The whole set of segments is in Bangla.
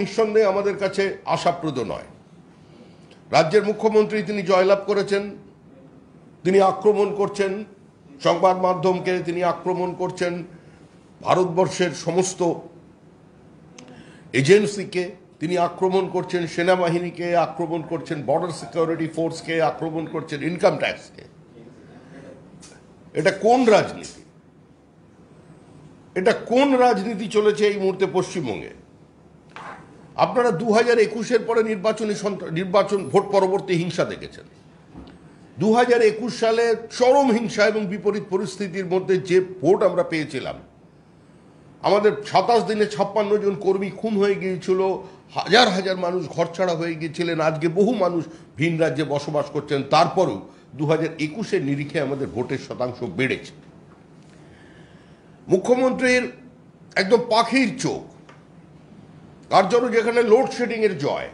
নিঃসন্দেহে আমাদের কাছে আশাপ্রদ নয়। রাজ্যের মুখ্যমন্ত্রী তিনি জয়লাভ করেছেন, তিনি আক্রমণ করছেন সংবাদ মাধ্যমকে, তিনি আক্রমণ করছেন ভারতবর্ষের সমস্ত এজেন্সিকে, তিনি আক্রমণ করছেন সেনাবাহিনীকে, আক্রমণ করছেন বর্ডার সিকিউরিটি ফোর্সকে, আক্রমণ করছেন ইনকাম ট্যাক্সকে। এটা কোন রাজনীতি? এটা কোন রাজনীতি চলেছে এই মুহূর্তে পশ্চিমবঙ্গে? আপনারা 2021-এর পরে নির্বাচন ভোট পরবর্তী হিংসা দেখেছেন। 2021 সালে চরম হিংসা এবং বিপরীত পরিস্থিতির মধ্যে যে ভোট আমরা পেয়েছিলাম, আমাদের 27 দিনে 56 জন কর্মী খুন হয়ে গিয়েছিল, হাজার হাজার মানুষ ঘরছাড়া হয়ে গিয়েছিলেন, আজকে বহু মানুষ ভিন রাজ্যে বসবাস করছেন। তারপরেও 2021-এর নিরিখে আমাদের ভোটের শতাংশ বেড়েছে। মুখ্যমন্ত্রীর একদম পাখির চোখ, তার জন্য যেখানে লোডশেডিং এর জয়,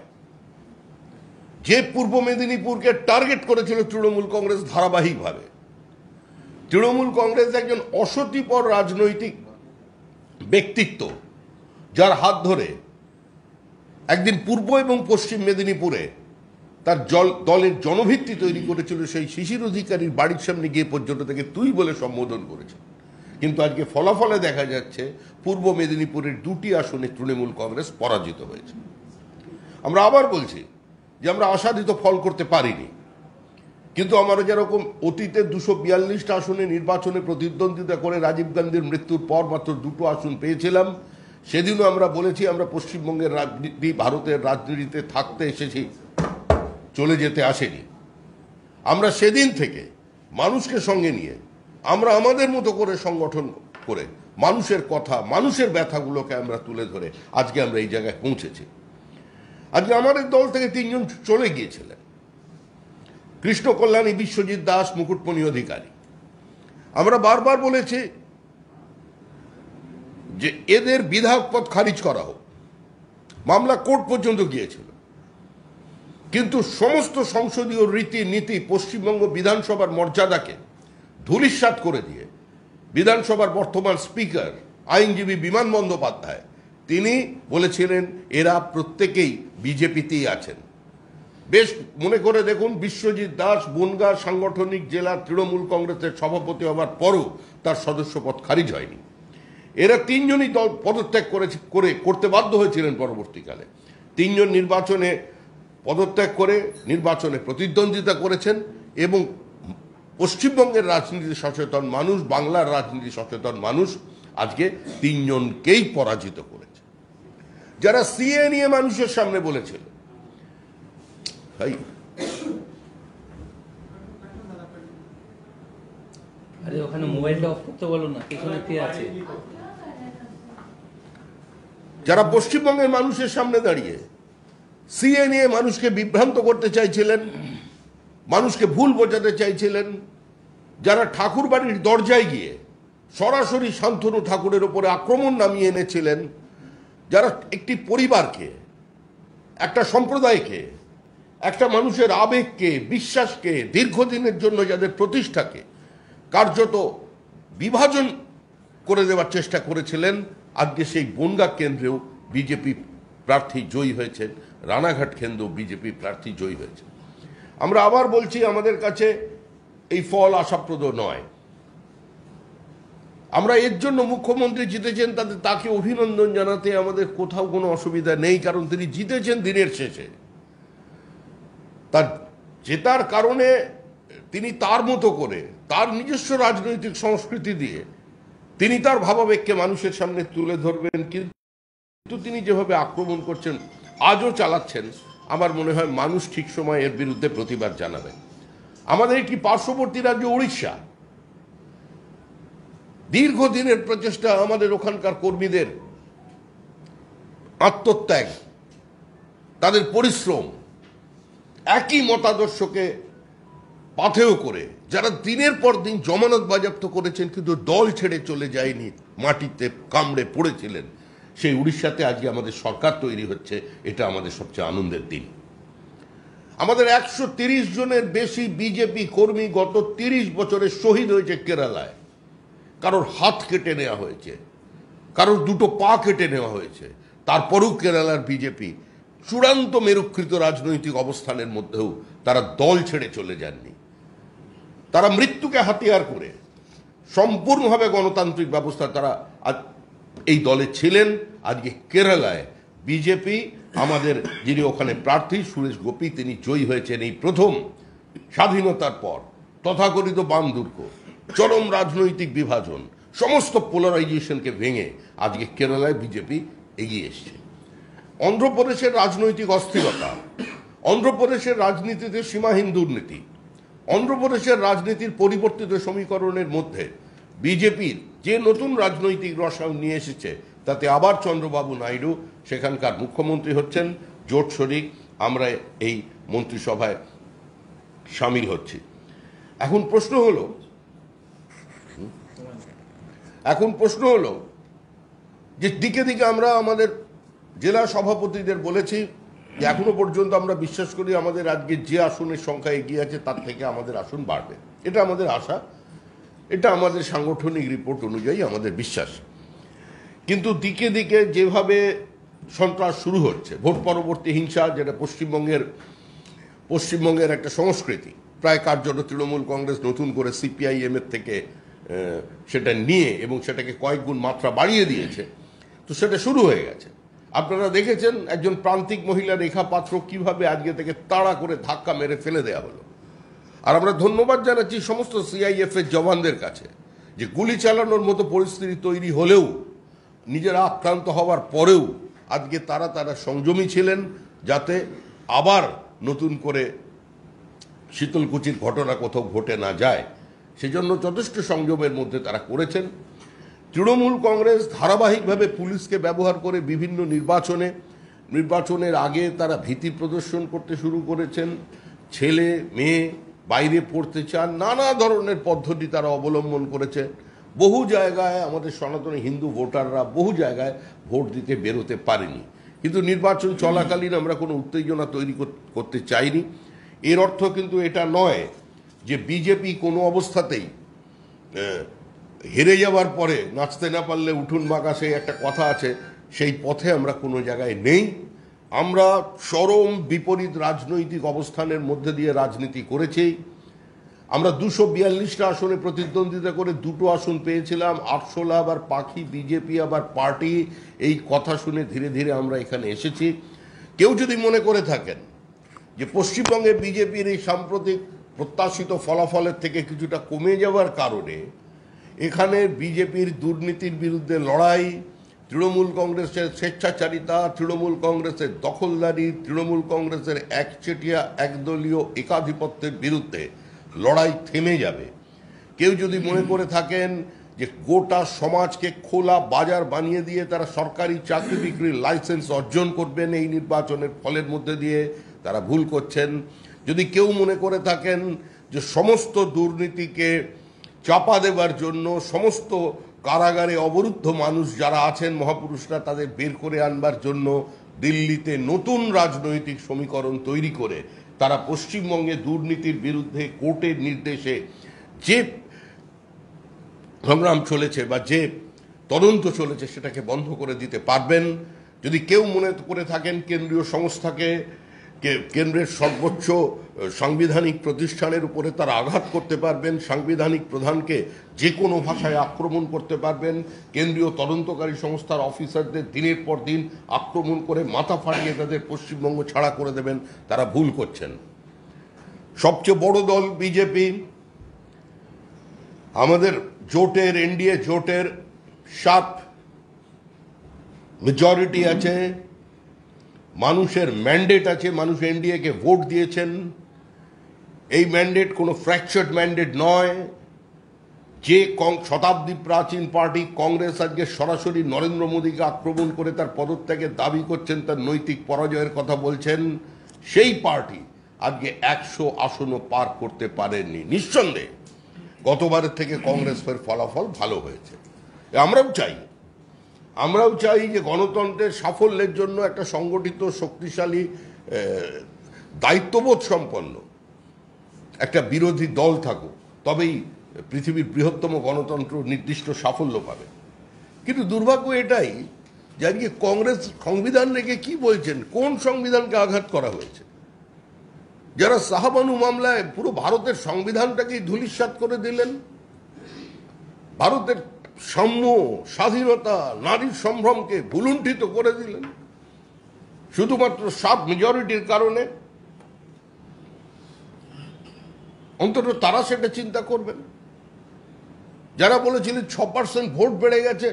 যে পূর্ব মেদিনীপুরকে টার্গেট করেছিল তৃণমূল কংগ্রেস ধারাবাহিকভাবে। তৃণমূল কংগ্রেস একজন অসতিপর রাজনৈতিক ব্যক্তিত্ব, যার হাত ধরে একদিন পূর্ব এবং পশ্চিম মেদিনীপুরে তার দলের জনভিত্তি তৈরি করেছিল। সেই শিশির অধিকারীর বাড়ির সামনে গিয়ে পর্যন্ত তাকে তুই বলে সম্বোধন করেছে। কিন্তু আজকে ফলাফলে দেখা যাচ্ছে পূর্ব মেদিনীপুরের 2টি আসনে তৃণমূল কংগ্রেস পরাজিত হয়েছে। আমরা আবার বলছি যে আমরা আশাতীত ফল করতে পারিনি, কিন্তু আমরা যেরকম অতীতে 242টা আসনে নির্বাচনে প্রতিদ্বন্দ্বিতা করে রাজীব গান্ধীর মৃত্যুর পর মাত্র 2টো আসন পেয়েছিলাম, সেদিনও আমরা বলেছি আমরা পশ্চিমবঙ্গের রাজনীতি ভারতের রাজনীতিতে থাকতে এসেছি, চলে যেতে আসেনি। আমরা সেদিন থেকে মানুষকে সঙ্গে নিয়ে আমরা আমাদের মতো করে সংগঠন করে মানুষের কথা, মানুষের ব্যথাগুলোকে আমরা তুলে ধরে আজকে আমরা এই জায়গায় পৌঁছেছি। আজকে আমাদের দল থেকে 3 জন চলে গিয়েছিলেন, কৃষ্ণ কল্যাণী, বিশ্বজিৎ দাস, মুকুটমণি অধিকারী। আমরা বারবার বলেছি যে এদের বিধায়ক পদ খারিজ করা হোক, মামলা কোর্ট পর্যন্ত গিয়েছিল, কিন্তু সমস্ত সংসদীয় রীতি নীতি পশ্চিমবঙ্গ বিধানসভার মর্যাদাকে ধূলিসাৎ করে দিয়ে বিধানসভার বর্তমান স্পিকার আইনজীবী বিমান বন্দ্যোপাধ্যায় তিনি বলেছিলেন এরা প্রত্যেকেই বিজেপিতেই আছেন। বেশ মনে করে দেখুন, বিশ্বজিৎ দাস বনগাঁ সাংগঠনিক জেলা তৃণমূল কংগ্রেসের সভাপতি হওয়ার পরও তার সদস্যপদ খারিজ হয়নি। এরা 3 জনই দল পদত্যাগ করতে বাধ্য হয়েছিলেন। পরবর্তীকালে 3 জন নির্বাচনে পদত্যাগ করে নির্বাচনে প্রতিদ্বন্দ্বিতা করেছেন এবং পশ্চিমবঙ্গের রাজনীতি সচেতন মানুষ, বাংলার রাজনীতি সচেতন মানুষ আজকে 3 জনকেই পরাজিত করেছে। যারা সিএ নিয়ে মানুষের সামনে বলেছিল, যারা পশ্চিমবঙ্গের মানুষের সামনে দাঁড়িয়ে সিএ নিয়ে মানুষকে বিভ্রান্ত করতে চাইছিলেন, মানুষকে ভুল বোঝাতে চাইছিলেন, যারা ঠাকুর বাড়ির দরজায় গিয়ে সরাসরি শান্তনু ঠাকুরের উপরে আক্রমণ নামিয়ে এনেছিলেন, যারা একটি পরিবারকে, একটা সম্প্রদায়কে, একটা মানুষের আবেগকে, বিশ্বাসকে, দীর্ঘদিনের জন্য যাদের প্রতিষ্ঠাকে কার্যত বিভাজন করে দেওয়ার চেষ্টা করেছিলেন, আজকে সেই বনগাঁ কেন্দ্রেও বিজেপি প্রার্থী জয়ী হয়েছেন, রানাঘাট কেন্দ্রেও বিজেপি প্রার্থী জয়ী হয়েছে। আমরা আবার বলছি আমাদের কাছে এই ফল আশাপ্রদ নয়। আমরা এর জন্য মুখ্যমন্ত্রী জিতেছেন, তাকে অভিনন্দন জানাতে আমাদের কোথাও কোনো অসুবিধা নেই, কারণ তিনি জিতেছেন দিনের শেষে। তার জেতার কারণে তিনি তার মতো করে তার নিজস্ব রাজনৈতিক সংস্কৃতি দিয়ে তিনি তার ভাবাবেগকে মানুষের সামনে তুলে ধরবেন। কিন্তু তিনি যেভাবে আক্রমণ করছেন, আজও চালাচ্ছেন, আমার মনে হয় মানুষ ঠিক সময় এর বিরুদ্ধে প্রতিবাদ জানাবেন। আমাদের একটি পার্শ্ববর্তী রাজ্য উড়িষ্যা, দীর্ঘদিনের প্রচেষ্টা, আমাদের ওখানকার কর্মীদের আত্মত্যাগ, তাদের পরিশ্রম, একই মতাদর্শকে পাথেয় করে যারা দিনের পর দিন জমানত বাজেয়াপ্ত করেছেন কিন্তু দল ছেড়ে চলে যায়নি, মাটিতে কামড়ে পড়েছিলেন, সেই উড়িষ্যাতে আজকে আমাদের সরকার তৈরি হচ্ছে। এটা আমাদের সবচেয়ে আনন্দের দিন। আমাদের 130 জনের বেশি বিজেপি কর্মী গত 30 বছরে শহীদ হয়েছে কেরালায়। কারোর হাত কেটে নেওয়া হয়েছে, কারোর 2টো পা কেটে নেওয়া হয়েছে, তারপরেও কেরালার বিজেপি চূড়ান্ত মেরুকৃত রাজনৈতিক অবস্থানের মধ্যেও তারা দল ছেড়ে চলে যাননি। তারা মৃত্যুকে হাতিয়ার করে সম্পূর্ণভাবে গণতান্ত্রিক ব্যবস্থা তারা এই দলে ছিলেন। আজকে কেরালায় বিজেপি, আমাদের যিনি ওখানে প্রার্থী সুরেশ গোপী, তিনি জয়ী হয়েছেন এই প্রথম স্বাধীনতার পর। তথাকথিত বাম দুর্গ, চরম রাজনৈতিক বিভাজন, সমস্ত পোলারাইজেশনকে ভেঙে আজকে কেরালায় বিজেপি এগিয়ে এসছে। অন্ধ্রপ্রদেশের রাজনৈতিক অস্থিরতা, অন্ধ্রপ্রদেশের রাজনীতিতে সীমাহীন দুর্নীতি, অন্ধ্রপ্রদেশের রাজনীতির পরিবর্তিত সমীকরণের মধ্যে বিজেপির যে নতুন রাজনৈতিক রসায়ন নিয়ে এসেছে, তাতে আবার চন্দ্রবাবু নাইডু সেখানকার মুখ্যমন্ত্রী হচ্ছেন, জোট শরিক, আমরা এই মন্ত্রিসভায় সামিল হচ্ছি। এখন প্রশ্ন হলো যে দিকে দিকে আমরা আমাদের জেলা সভাপতিদের বলেছি যে এখনো পর্যন্ত আমরা বিশ্বাস করি আমাদের আজকে যে আসনের সংখ্যা এগিয়ে আছে তার থেকে আমাদের আসন বাড়বে। এটা আমাদের আশা, এটা আমাদের সাংগঠনিক রিপোর্ট অনুযায়ী আমাদের বিশ্বাস। কিন্তু দিকে দিকে যেভাবে সন্ত্রাস শুরু হচ্ছে, ভোট পরবর্তী হিংসা, যেটা পশ্চিমবঙ্গের একটা সংস্কৃতি, প্রায় কার্যত তৃণমূল কংগ্রেস নতুন করে সিপিআইএম এর থেকে সেটা নিয়ে এবং সেটাকে কয়েক গুণ মাত্রা বাড়িয়ে দিয়েছে, তো সেটা শুরু হয়ে গেছে। আপনারা দেখেছেন একজন প্রান্তিক মহিলা রেখা পাত্র কিভাবে আজকে থেকে তাড়া করে ধাক্কা মেরে ফেলে দেওয়া হলো। আর আমরা ধন্যবাদ জানাচ্ছি সমস্ত সিআইএফ এর জওয়ানদের কাছে যে গুলি চালানোর মতো পরিস্থিতি তৈরি হলেও, নিজেরা আক্রান্ত হওয়ার পরেও আজকে তারা সংযমী ছিলেন, যাতে আবার নতুন করে শীতলকুচির ঘটনা কোথাও ঘটে না যায়, সেজন্য যথেষ্ট সংযমের মধ্যে তারা করেছেন। তৃণমূল কংগ্রেস ধারাবাহিকভাবে পুলিশকে ব্যবহার করে বিভিন্ন নির্বাচনের আগে তারা ভীতি প্রদর্শন করতে শুরু করেছেন। ছেলে মেয়ে বাইরে পড়তে চান, নানা ধরনের পদ্ধতি তারা অবলম্বন করেছে। বহু জায়গায় আমাদের সনাতনী হিন্দু ভোটাররা বহু জায়গায় ভোট দিতে বেরোতে পারেনি। কিন্তু নির্বাচন চলাকালীন আমরা কোনো উত্তেজনা তৈরি করতে চাইনি। এর অর্থ কিন্তু এটা নয় যে বিজেপি কোনো অবস্থাতেই হেরে যাওয়ার পরে নাচতে না পারলে উঠুন বাঁকা, সেই একটা কথা আছে, সেই পথে আমরা কোনো জায়গায় নেই। আমরা চরম বিপরীত রাজনৈতিক অবস্থানের মধ্যে দিয়ে রাজনীতি করেছি। আমরা 242টা আসনে প্রতিদ্বন্দ্বিতা করে 2টো আসন পেয়েছিলাম। 800 আবার পাখি, বিজেপি আবার পার্টি, এই কথা শুনে ধীরে ধীরে আমরা এখানে এসেছি। কেউ যদি মনে করে থাকেন যে পশ্চিমবঙ্গে বিজেপির এই সাম্প্রতিক প্রত্যাশিত ফলাফলের থেকে কিছুটা কমে যাওয়ার কারণে এখানে বিজেপির দুর্নীতির বিরুদ্ধে লড়াই, তৃণমূল কংগ্রেসের স্বেচ্ছাচারিতা, তৃণমূল কংগ্রেসের দখলদারি, তৃণমূল কংগ্রেসের একচেটিয়া একদলীয় একাধিপত্যের বিরুদ্ধে লড়াই থেমে যাবে, কেউ যদি মনে করে থাকেন যে গোটা সমাজকে খোলা বাজার বানিয়ে দিয়ে তারা সরকারি চাকরি বিক্রির লাইসেন্স অর্জন করবেন এই নির্বাচনের ফলের মধ্যে দিয়ে, তারা ভুল করছেন। যদি কেউ মনে করে থাকেন যে সমস্ত দুর্নীতিকে চাপা দেবার জন্য, সমস্ত কারাগারে অবরুদ্ধ মানুষ যারা আছেন মহাপুরুষরা, তাদের বের করে আনবার জন্য দিল্লিতে নতুন রাজনৈতিক সমীকরণ তৈরি করে তারা পশ্চিমবঙ্গে দুর্নীতির বিরুদ্ধে কোর্টের নির্দেশে যে সংগ্রাম চলেছে বা যে তদন্ত চলেছে সেটাকে বন্ধ করে দিতে পারবেন। যদি কেউ মনে করে থাকেন কেন্দ্রীয় সংস্থাকে, কেন্দ্রের সর্বোচ্চ সাংবিধানিক প্রতিষ্ঠানের উপরে তারা আঘাত করতে পারবেন, সাংবিধানিক প্রধানকে যে কোনো ভাষায় আক্রমণ করতে পারবেন, কেন্দ্রীয় তদন্তকারী সংস্থার অফিসারদের দিনের পর দিন আক্রমণ করে মাথা ফাটিয়ে তাদের পশ্চিমবঙ্গ ছাড়া করে দেবেন, তারা ভুল করছেন। সবচেয়ে বড় দল বিজেপি, আমাদের জোটের, এনডিএ জোটের 7 মেজরিটি আছে, মানুষের ম্যান্ডেট আছে, মানুষ এনডিএকে ভোট দিয়েছেন। এই ম্যান্ডেট কোনো ফ্র্যাকচার্ড ম্যান্ডেট নয়। যে শতাব্দী প্রাচীন পার্টি কংগ্রেস আজকে সরাসরি নরেন্দ্র মোদীকে আক্রমণ করে তার পদত্যাগের দাবি করছেন, তার নৈতিক পরাজয়ের কথা বলছেন, সেই পার্টি আজকে 100 আসনও পার করতে পারেননি। নিঃসন্দেহে গতবারের থেকে কংগ্রেসের ফলাফল ভালো হয়েছে। আমরাও চাই যে গণতন্ত্রের সাফল্যের জন্য একটা সংগঠিত, শক্তিশালী, দায়িত্ববোধ সম্পন্ন একটা বিরোধী দল থাকুক, তবেই পৃথিবীর বৃহত্তম গণতন্ত্র নির্দিষ্ট সাফল্য পাবে। কিন্তু দুর্ভাগ্য এটাই যে আজকে কংগ্রেস সংবিধান রেখে কি বলছেন, কোন সংবিধানকে আঘাত করা হয়েছে? যারা শাহবানু মামলায় পুরো ভারতের সংবিধানটাকেই ধূলিসাৎ করে দিলেন, ভারতের সাম্য, স্বাধীনতা, নারীর সম্ভ্রমকে ভুলুণ্ঠিত করে দিলেন শুধুমাত্র সাব মেজরিটির কারণে। অন্তত তারা সেটা চিন্তা করবেন। যারা বলেছিলেন 6% ভোট বেড়ে গেছে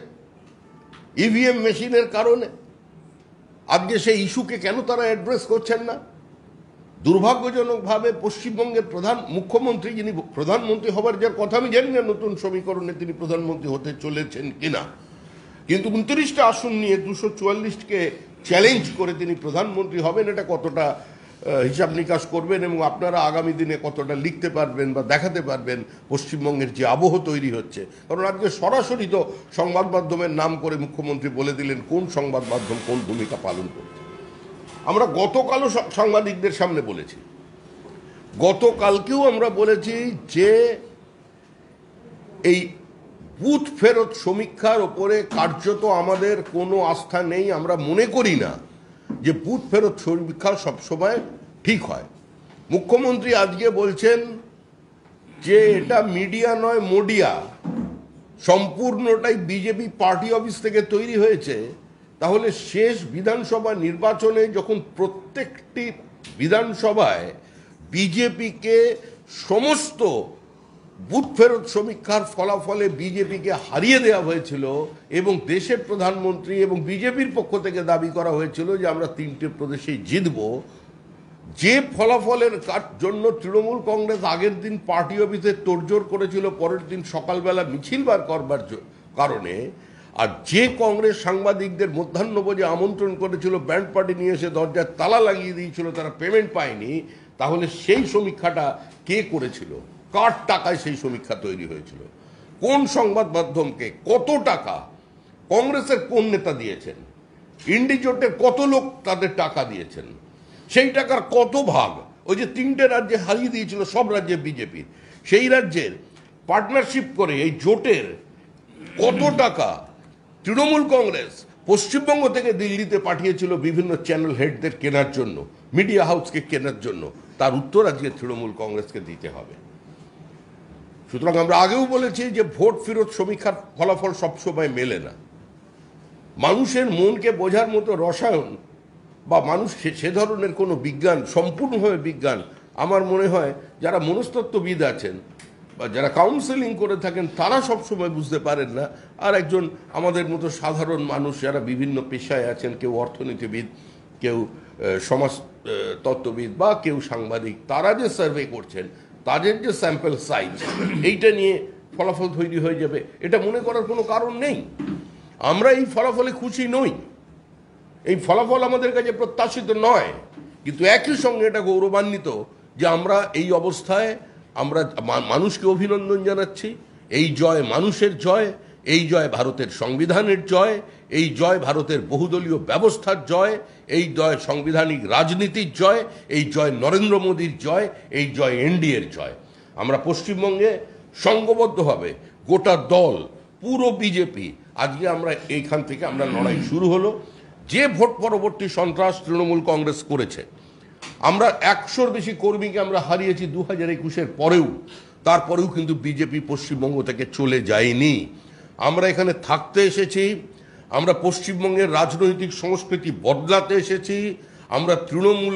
ইভিএম মেশিনের কারণে, আজকে সেই ইস্যুকে কেন তারা অ্যাড্রেস করছেন না? দুর্ভাগ্যজনকভাবে পশ্চিমবঙ্গের মুখ্যমন্ত্রী, যিনি প্রধানমন্ত্রী হবার যার কথা, আমি জানি না নতুন সমীকরণে তিনি প্রধানমন্ত্রী হতে চলেছেন কিনা, কিন্তু 29টা আসন নিয়ে 244কে চ্যালেঞ্জ করে তিনি প্রধানমন্ত্রী হবেন, এটা কতটা হিসাব নিকাশ করবেন এবং আপনারা আগামী দিনে কতটা লিখতে পারবেন বা দেখাতে পারবেন পশ্চিমবঙ্গের যে আবহ তৈরি হচ্ছে। কারণ আজকে সরাসরি তো সংবাদ মাধ্যমের নাম করে মুখ্যমন্ত্রী বলে দিলেন কোন সংবাদ মাধ্যম কোন ভূমিকা পালন করছে। আমরা গতকালও সাংবাদিকদের সামনে বলেছি, গতকালকেও আমরা বলেছি যে এই বুথ ফেরত সমীক্ষার ওপরে কার্যত আমাদের কোনো আস্থা নেই। আমরা মনে করি না যে বুথ ফেরত সমীক্ষা সবসময় ঠিক হয়। মুখ্যমন্ত্রী আজকে বলছেন যে এটা মিডিয়া নয় মোডিয়া, সম্পূর্ণটাই বিজেপি পার্টি অফিস থেকে তৈরি হয়েছে। তাহলে শেষ বিধানসভা নির্বাচনে যখন প্রত্যেকটি বিধানসভায় বিজেপিকে সমস্ত বুথ ফেরত সমীক্ষার ফলাফলে বিজেপিকে হারিয়ে দেওয়া হয়েছিল এবং দেশের প্রধানমন্ত্রী এবং বিজেপির পক্ষ থেকে দাবি করা হয়েছিল যে আমরা 3টে প্রদেশেই জিতব, যে ফলাফলের জন্য তৃণমূল কংগ্রেস আগের দিন পার্টি অফিসে তোড়জোড় করেছিল, পরের দিন সকালবেলা মিছিল বার করবার কারণে, আর যে কংগ্রেস সাংবাদিকদের মধ্যাহ্নভোজে আমন্ত্রণ করেছিল, ব্যান্ড পার্টি নিয়ে এসে দরজার তালা লাগিয়ে দিয়েছিল, তারা পেমেন্ট পায়নি, তাহলে সেই সমীক্ষাটা কে করেছিল? কার টাকায় সেই সমীক্ষা তৈরি হয়েছিল? কোন সংবাদ মাধ্যমকে কত টাকা কংগ্রেসের কোন নেতা দিয়েছেন? ইন্ডিজোটের কত লোক তাদের টাকা দিয়েছেন? সেই টাকার কত ভাগ ওই যে 3টে রাজ্যে হারিয়ে দিয়েছিল, সব রাজ্যে বিজেপির, সেই রাজ্যের পার্টনারশিপ করে এই জোটের কত টাকা তৃণমূল কংগ্রেস পশ্চিমবঙ্গ থেকে দিল্লিতে পাঠিয়েছিল বিভিন্ন চ্যানেল হেডদের কেনার জন্য, মিডিয়া হাউসকে কেনার জন্য? তার উত্তর আজকে তৃণমূল কংগ্রেসকে দিতে হবে। সুতরাং আমরা আগেও বলেছি যে ভোট ফেরত সমীক্ষার ফলাফল সবসময় মেলে না। মানুষের মনকে বোঝার মতো রসায়ন বা মানুষ সে ধরনের কোনো বিজ্ঞান, সম্পূর্ণভাবে বিজ্ঞান, আমার মনে হয় যারা মনস্তত্ত্ববিদ আছেন বা যারা কাউন্সেলিং করে থাকেন তারা সবসময় বুঝতে পারেন না। আর একজন আমাদের মতো সাধারণ মানুষ যারা বিভিন্ন পেশায় আছেন, কেউ অর্থনীতিবিদ, কেউ সমাজ তত্ত্ববিদ বা কেউ সাংবাদিক, তারা যে সার্ভে করছেন তাদের যে স্যাম্পল সাইজ, এইটা নিয়ে ফলাফল তৈরি হয়ে যাবে এটা মনে করার কোনো কারণ নেই। আমরা এই ফলাফলে খুশি নই, এই ফলাফল আমাদের কাছে প্রত্যাশিত নয়, কিন্তু একই সঙ্গে এটা গৌরবান্বিত যে আমরা এই অবস্থায় আমরা মানুষকে অভিনন্দন জানাচ্ছি। এই জয় মানুষের জয়, এই জয় ভারতের সংবিধানের জয়, এই জয় ভারতের বহুদলীয় ব্যবস্থার জয়, এই জয় সাংবিধানিক রাজনীতির জয়, এই জয় নরেন্দ্র মোদীর জয়, এই জয় এনডিএর জয়। আমরা পশ্চিমবঙ্গে সংঘবদ্ধভাবে গোটা দল, পুরো বিজেপি, আজকে আমরা এইখান থেকে আমরা লড়াই শুরু হলো। যে ভোট পরবর্তী সন্ত্রাস তৃণমূল কংগ্রেস করেছে, আমরা 100-র বেশি কর্মীকে আমরা হারিয়েছি 2021-এর পরেও, তারপরেও কিন্তু বিজেপি পশ্চিমবঙ্গ থেকে চলে যায়নি। আমরা এখানে থাকতে এসেছি, আমরা পশ্চিমবঙ্গের রাজনৈতিক সংস্কৃতি বদলাতে এসেছি, আমরা তৃণমূল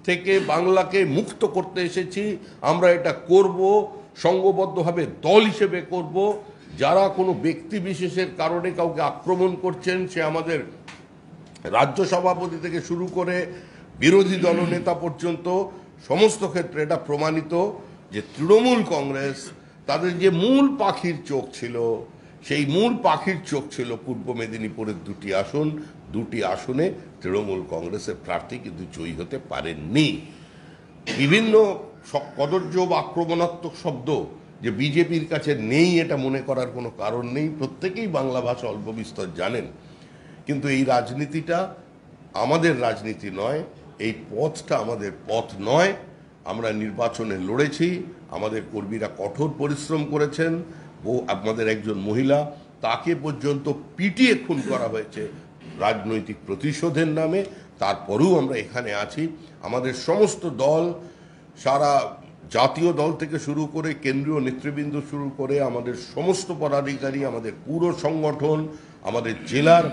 থেকে বাংলাকে মুক্ত করতে এসেছি। আমরা এটা করব, সংঘবদ্ধভাবে দল হিসেবে করব। যারা কোনো ব্যক্তি বিশেষের কারণে কাউকে আক্রমণ করছেন, সে আমাদের রাজ্য সভাপতি থেকে শুরু করে বিরোধী দলনেতা পর্যন্ত, সমস্ত ক্ষেত্রে এটা প্রমাণিত যে তৃণমূল কংগ্রেস তাদের যে মূল পাখির চোখ ছিল, সেই মূল পাখির চোখ ছিল পূর্ব মেদিনীপুরের 2টি আসন। 2টি আসনে তৃণমূল কংগ্রেসের প্রার্থী কিন্তু জয়ী হতে পারেননি। বিভিন্ন কদর্য বা আক্রমণাত্মক শব্দ যে বিজেপির কাছে নেই, এটা মনে করার কোনো কারণ নেই। প্রত্যেকেই বাংলা ভাষা অল্প বিস্তর জানেন, কিন্তু এই রাজনীতিটা আমাদের রাজনীতি নয়, এই পথটা আমাদের পথ নয়। আমরা নির্বাচনে লড়েছি, আমাদের কর্মীরা কঠোর পরিশ্রম করেছেন। আমাদের একজন মহিলা, তাকে পর্যন্ত পিটিয়ে খুন করা হয়েছে, রাজনৈতিক প্রতিশোধের নামে। তারপরেও আমরা এখানে আছি। আমাদের সমস্ত দল, সারা জাতীয় দল থেকে শুরু করে কেন্দ্রীয় নেতৃবৃন্দ শুরু করে আমাদের সমস্ত পদাধিকারী, আমাদের পুরো সংগঠন, আমাদের জেলার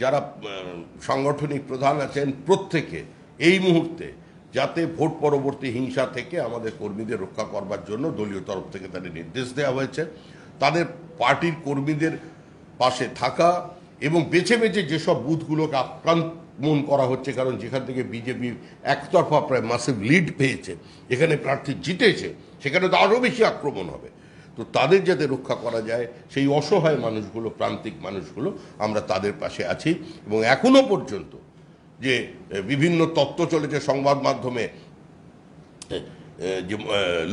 যারা সাংগঠনিক প্রধান আছেন, প্রত্যেকে এই মুহূর্তে যাতে ভোট পরবর্তী হিংসা থেকে আমাদের কর্মীদের রক্ষা করবার জন্য দলীয় তরফ থেকে তাদের নির্দেশ দেওয়া হয়েছে। তাদের পার্টির কর্মীদের পাশে থাকা এবং বেছে বেছে যেসব বুথগুলোকে আক্রমণ করা হচ্ছে, কারণ যেখান থেকে বিজেপি একতরফা প্রায় মাসিভ লিড পেয়েছে, এখানে প্রার্থী জিতেছে, সেখানে তো আরও বেশি আক্রমণ হবে। তো তাদের যাতে রক্ষা করা যায়, সেই অসহায় মানুষগুলো, প্রান্তিক মানুষগুলো, আমরা তাদের পাশে আছি। এবং এখনো পর্যন্ত যে বিভিন্ন তত্ত্ব চলেছে সংবাদ মাধ্যমে যে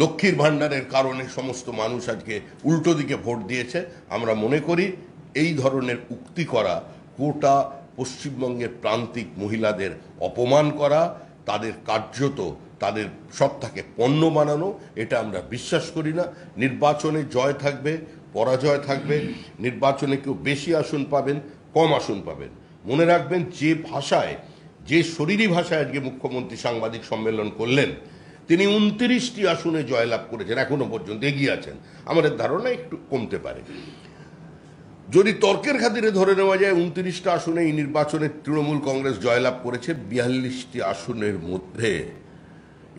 লক্ষ্মীর ভাণ্ডারের কারণে সমস্ত মানুষ আজকে উল্টো দিকে ভোট দিয়েছে, আমরা মনে করি এই ধরনের উক্তি করা গোটা পশ্চিমবঙ্গের প্রান্তিক মহিলাদের অপমান করা, তাদের কার্যত তাদের সত্তাকে পণ্য বানানো, এটা আমরা বিশ্বাস করি না। নির্বাচনে জয় থাকবে, পরাজয় থাকবে। নির্বাচনে কেউ বেশি আসন পাবেন, কম আসন পাবেন। মনে রাখবেন, যে ভাষায়, যে শরীরী ভাষায় আজকে মুখ্যমন্ত্রী সাংবাদিক সম্মেলন করলেন, তিনি 29টি আসনে জয়লাভ করেছেন, এখনো পর্যন্ত এগিয়ে আছেন। আমাদের ধারণা একটু কমতে পারে। যদি তর্কের খাতিরে ধরে নেওয়া যায় 29টা আসনে এই নির্বাচনে তৃণমূল কংগ্রেস জয়লাভ করেছে 42টি আসনের মধ্যে,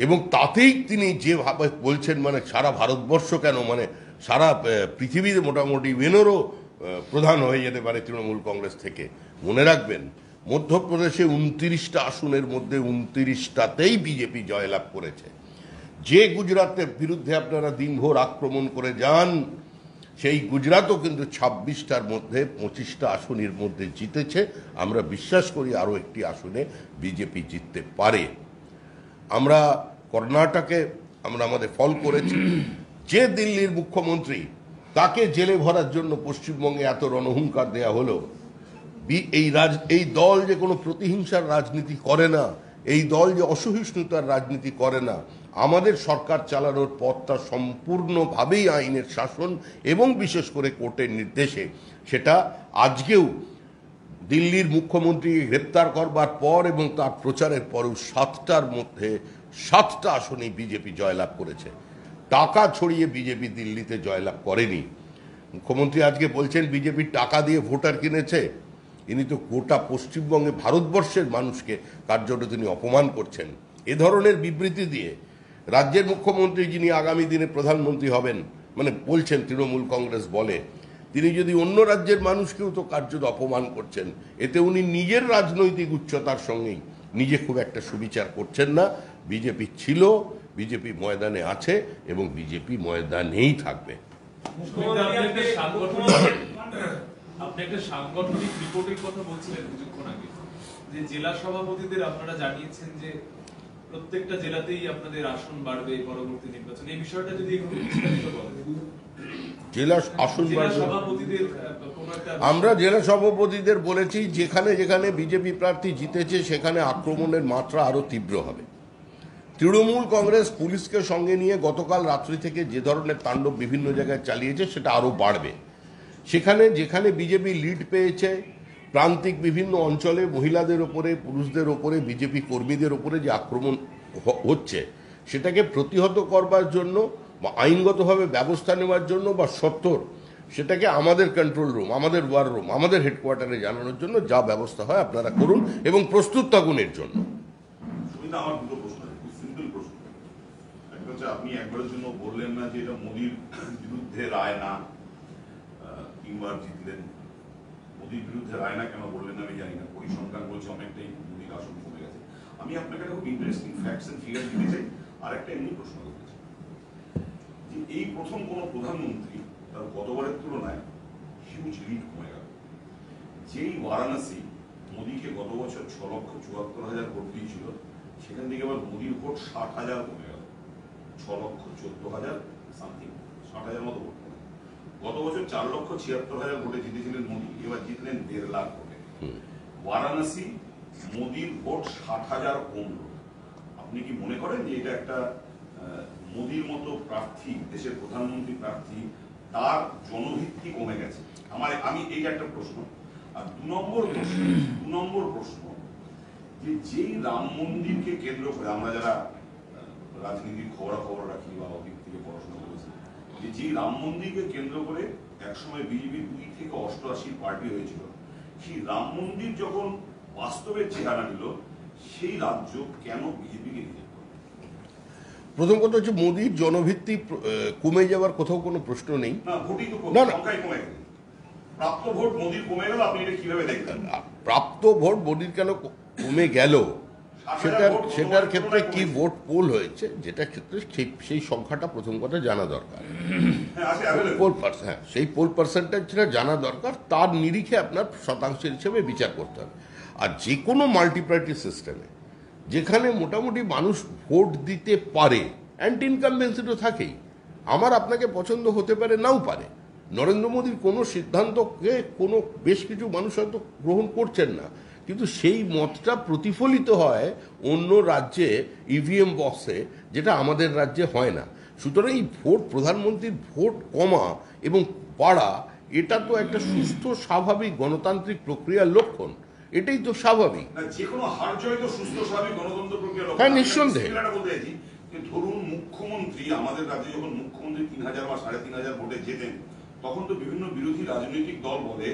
এবং তাতেই তিনি যেভাবে বলছেন, মানে সারা ভারতবর্ষ কেন, মানে সারা পৃথিবীতে মোটামুটি বেনোরও প্রধান হয়ে যেতে পারে তৃণমূল কংগ্রেস থেকে। মনে রাখবেন, মধ্যপ্রদেশে 29টা আসনের মধ্যে 29টাতেই বিজেপি জয়লাভ করেছে। যে গুজরাটের বিরুদ্ধে আপনারা দিনভর আক্রমণ করে যান, সেই গুজরাটও কিন্তু 26টার মধ্যে 25টা আসনের মধ্যে জিতেছে। আমরা বিশ্বাস করি আরও একটি আসনে বিজেপি জিততে পারে। আমরা কর্ণাটকে আমরা আমাদের ফল করেছি। যে দিল্লির মুখ্যমন্ত্রী, তাকে জেলে ভরার জন্য পশ্চিমবঙ্গে এত রণহুঙ্কার দেয়া হলো। এই দল যে কোনো প্রতিহিংসার রাজনীতি করে না, এই দল যে অসহিষ্ণুতার রাজনীতি করে না। আমাদের সরকার চালানোর পথটা সম্পূর্ণভাবেই আইনের শাসন এবং বিশেষ করে কোর্টের নির্দেশে। সেটা আজকেও দিল্লির মুখ্যমন্ত্রীকে গ্রেপ্তার করবার পর এবং তার প্রচারের পরেও 7টার মধ্যে 7টা আসনেই বিজেপি জয়লাভ করেছে। টাকা ছড়িয়ে বিজেপি দিল্লিতে জয়লাভ করেনি। মুখ্যমন্ত্রী আজকে বলছেন বিজেপি টাকা দিয়ে ভোটার কিনেছে। ইনি তো গোটা পশ্চিমবঙ্গে ভারতবর্ষের মানুষকে কার্যত তিনি অপমান করছেন। এ ধরনের বিবৃতি দিয়ে রাজ্যের মুখ্যমন্ত্রী, যিনি আগামী দিনে প্রধানমন্ত্রী হবেন, মানে বলছেন তৃণমূল কংগ্রেস বলে, তিনি যদি অন্য রাজ্যের মানুষকেও তো কার্যত অপমান করছেন। এতে উনি নিজের রাজনৈতিক উচ্চতার সঙ্গেই নিজে খুব একটা সুবিচার করছেন না। বিজেপি ছিল, বিজেপি ময়দানে আছে এবং বিজেপি ময়দানেই থাকবে। আপনি একটা সাংগঠনিক রিপোর্টের কথা বলছিলেন কিছুক্ষণ আগে, যে জেলা সভাপতিদের আপনারা জানিয়েছেন যে প্রত্যেকটা জেলাতেই আপনাদের আসন বাড়বে পরবর্তী নির্বাচনে। এই বিষয়টা যদি একটু বিস্তারিত বলেন। জেলা আসন আমরা জেলা সভাপতিদের বলেছি, যেখানে যেখানে বিজেপি প্রার্থী জিতেছে সেখানে আক্রমণের মাত্রা আরো তীব্র হবে। তৃণমূল কংগ্রেস পুলিশকে সঙ্গে নিয়ে গতকাল রাত্রি থেকে যে ধরনের তাণ্ডব বিভিন্ন জায়গায় চালিয়েছে, সেটা আরো বাড়বে। সেখানে যেখানে বিজেপি লিড পেয়েছে, প্রান্তিক বিভিন্ন অঞ্চলে মহিলাদের ওপরে, পুরুষদের ওপরে, বিজেপি কর্মীদের ওপরে যে আক্রমণ হচ্ছে, সেটাকে প্রতিহত করবার জন্য বা আইনগতভাবে ব্যবস্থা নেওয়ার জন্য বা সত্তর, সেটাকে আমাদের কন্ট্রোল রুম, আমাদের ওয়ার রুম, আমাদের হেডকোয়ার্টারে জানানোর জন্য যা ব্যবস্থা হয় আপনারা করুন এবং প্রস্তুত থাকুন এর জন্য। আমার দুটো প্রশ্ন, সিম্পল প্রশ্ন। একটা হচ্ছে, আপনি একবারের জন্য বললেন না যে এটা মোদির বিরুদ্ধে রায় না, কিংবা জিতলেন। মোদির বিরুদ্ধে রায় না কেন বললেন আমি জানি না। পরিসংখ্যান বলছে অনেকটাই মোদির আসন কমে গেছে। আমি আপনাকে একটা খুব ইন্টারেস্টিং ফ্যাক্টস এন্ড ফিগার দিতে চাই, আর একটা এমনি প্রশ্ন করতে চাই যে এই প্রথম কোন প্রধানমন্ত্রী তার গতবারের তুলনায় হিউজ লিড কমে গেল। যেই বারাণসী মোদিকে গত বছর 6,74,000 ভোট দিয়েছিল, সেখান থেকে আবার মোদির ভোট 60,000 কমে গেল। 6,14,000 সামথিং, 60,000 মতো ভোট কমে। গত বছর 4,76,000 ভোটে জিতেছিলেন মোদি, এবার জিতলেন 1.5 লাখ ভোটে। বারাণসী মোদির ভোট 60,000 কমলো। আপনি কি মনে করেন যে এটা একটা মোদির মতো প্রার্থী, দেশের প্রধানমন্ত্রী প্রার্থী, তার জনভিত্তি কমে গেছে? আমি এই একটা প্রশ্ন। আর দু নম্বর প্রশ্ন যে যেই রাম মন্দিরকে কেন্দ্র করে আমরা যারা রাজনীতির খবরাখবর রাখি বা অদিক থেকে পড়াশোনা করেছি, যে যেই রাম মন্দিরকে কেন্দ্র করে একসময় বিজেপি 2 থেকে 88 পার্টি হয়েছিল, সেই রাম মন্দির যখন বাস্তবের চেহারা নিল, সেই রাজ্য কেন বিজেপিকে রিজেক্ট করে? প্রথম কথা হচ্ছে মোদির জনভিত্তি কমে যাওয়ার কোথাও কোনো প্রশ্ন নেই। না, ভোটই তো না, না। সংখ্যায় কমে গেল, প্রাপ্ত ভোট মোদির কমে গেল, আপনি এটা কিভাবে দেখবেন? প্রাপ্ত ভোট মোদির কেন কমে গেল সেটার ক্ষেত্রে কি ভোট পোল হয়েছে, যেটা ক্ষেত্রে সেই সংখ্যাটা প্রথম কথা জানা দরকার। হ্যাঁ, সেই পোল পার্সেন্টেজটা জানা দরকার, তার নিরিখে আপনার শতাংশের হিসেবে বিচার করতে হবে। আর যে কোনো মাল্টিপার্টি সিস্টেমে যেখানে মোটামুটি মানুষ ভোট দিতে পারে, অ্যান্টি ইনকামবেন্সি তো থাকেই। আমার আপনাকে পছন্দ হতে পারে, নাও পারে। নরেন্দ্র মোদীর কোনো সিদ্ধান্তকে কোনো বেশ কিছু মানুষ হয়তো গ্রহণ করছেন না, কিন্তু সেই মতটা প্রতিফলিত হয় অন্য রাজ্যে ইভিএম বক্সে, যেটা আমাদের রাজ্যে হয় না। সুতরাং এই ভোট, প্রধানমন্ত্রীর ভোট কমা এবং পাড়া, এটা তো একটা সুস্থ স্বাভাবিক গণতান্ত্রিক প্রক্রিয়ার লক্ষণ। এটাই তো স্বাভাবিক। যে কোনো হার জয় তো সুস্থ স্বাভাবিক গণতন্ত্র প্রক্রিয়া। হ্যাঁ, নিঃসন্দেহে। ধরুন মুখ্যমন্ত্রী, আমাদের রাজ্যে যখন মুখ্যমন্ত্রী 3000 বা 3500 ভোটে জেতেন, তখন তো বিভিন্ন বিরোধী রাজনৈতিক দল বলে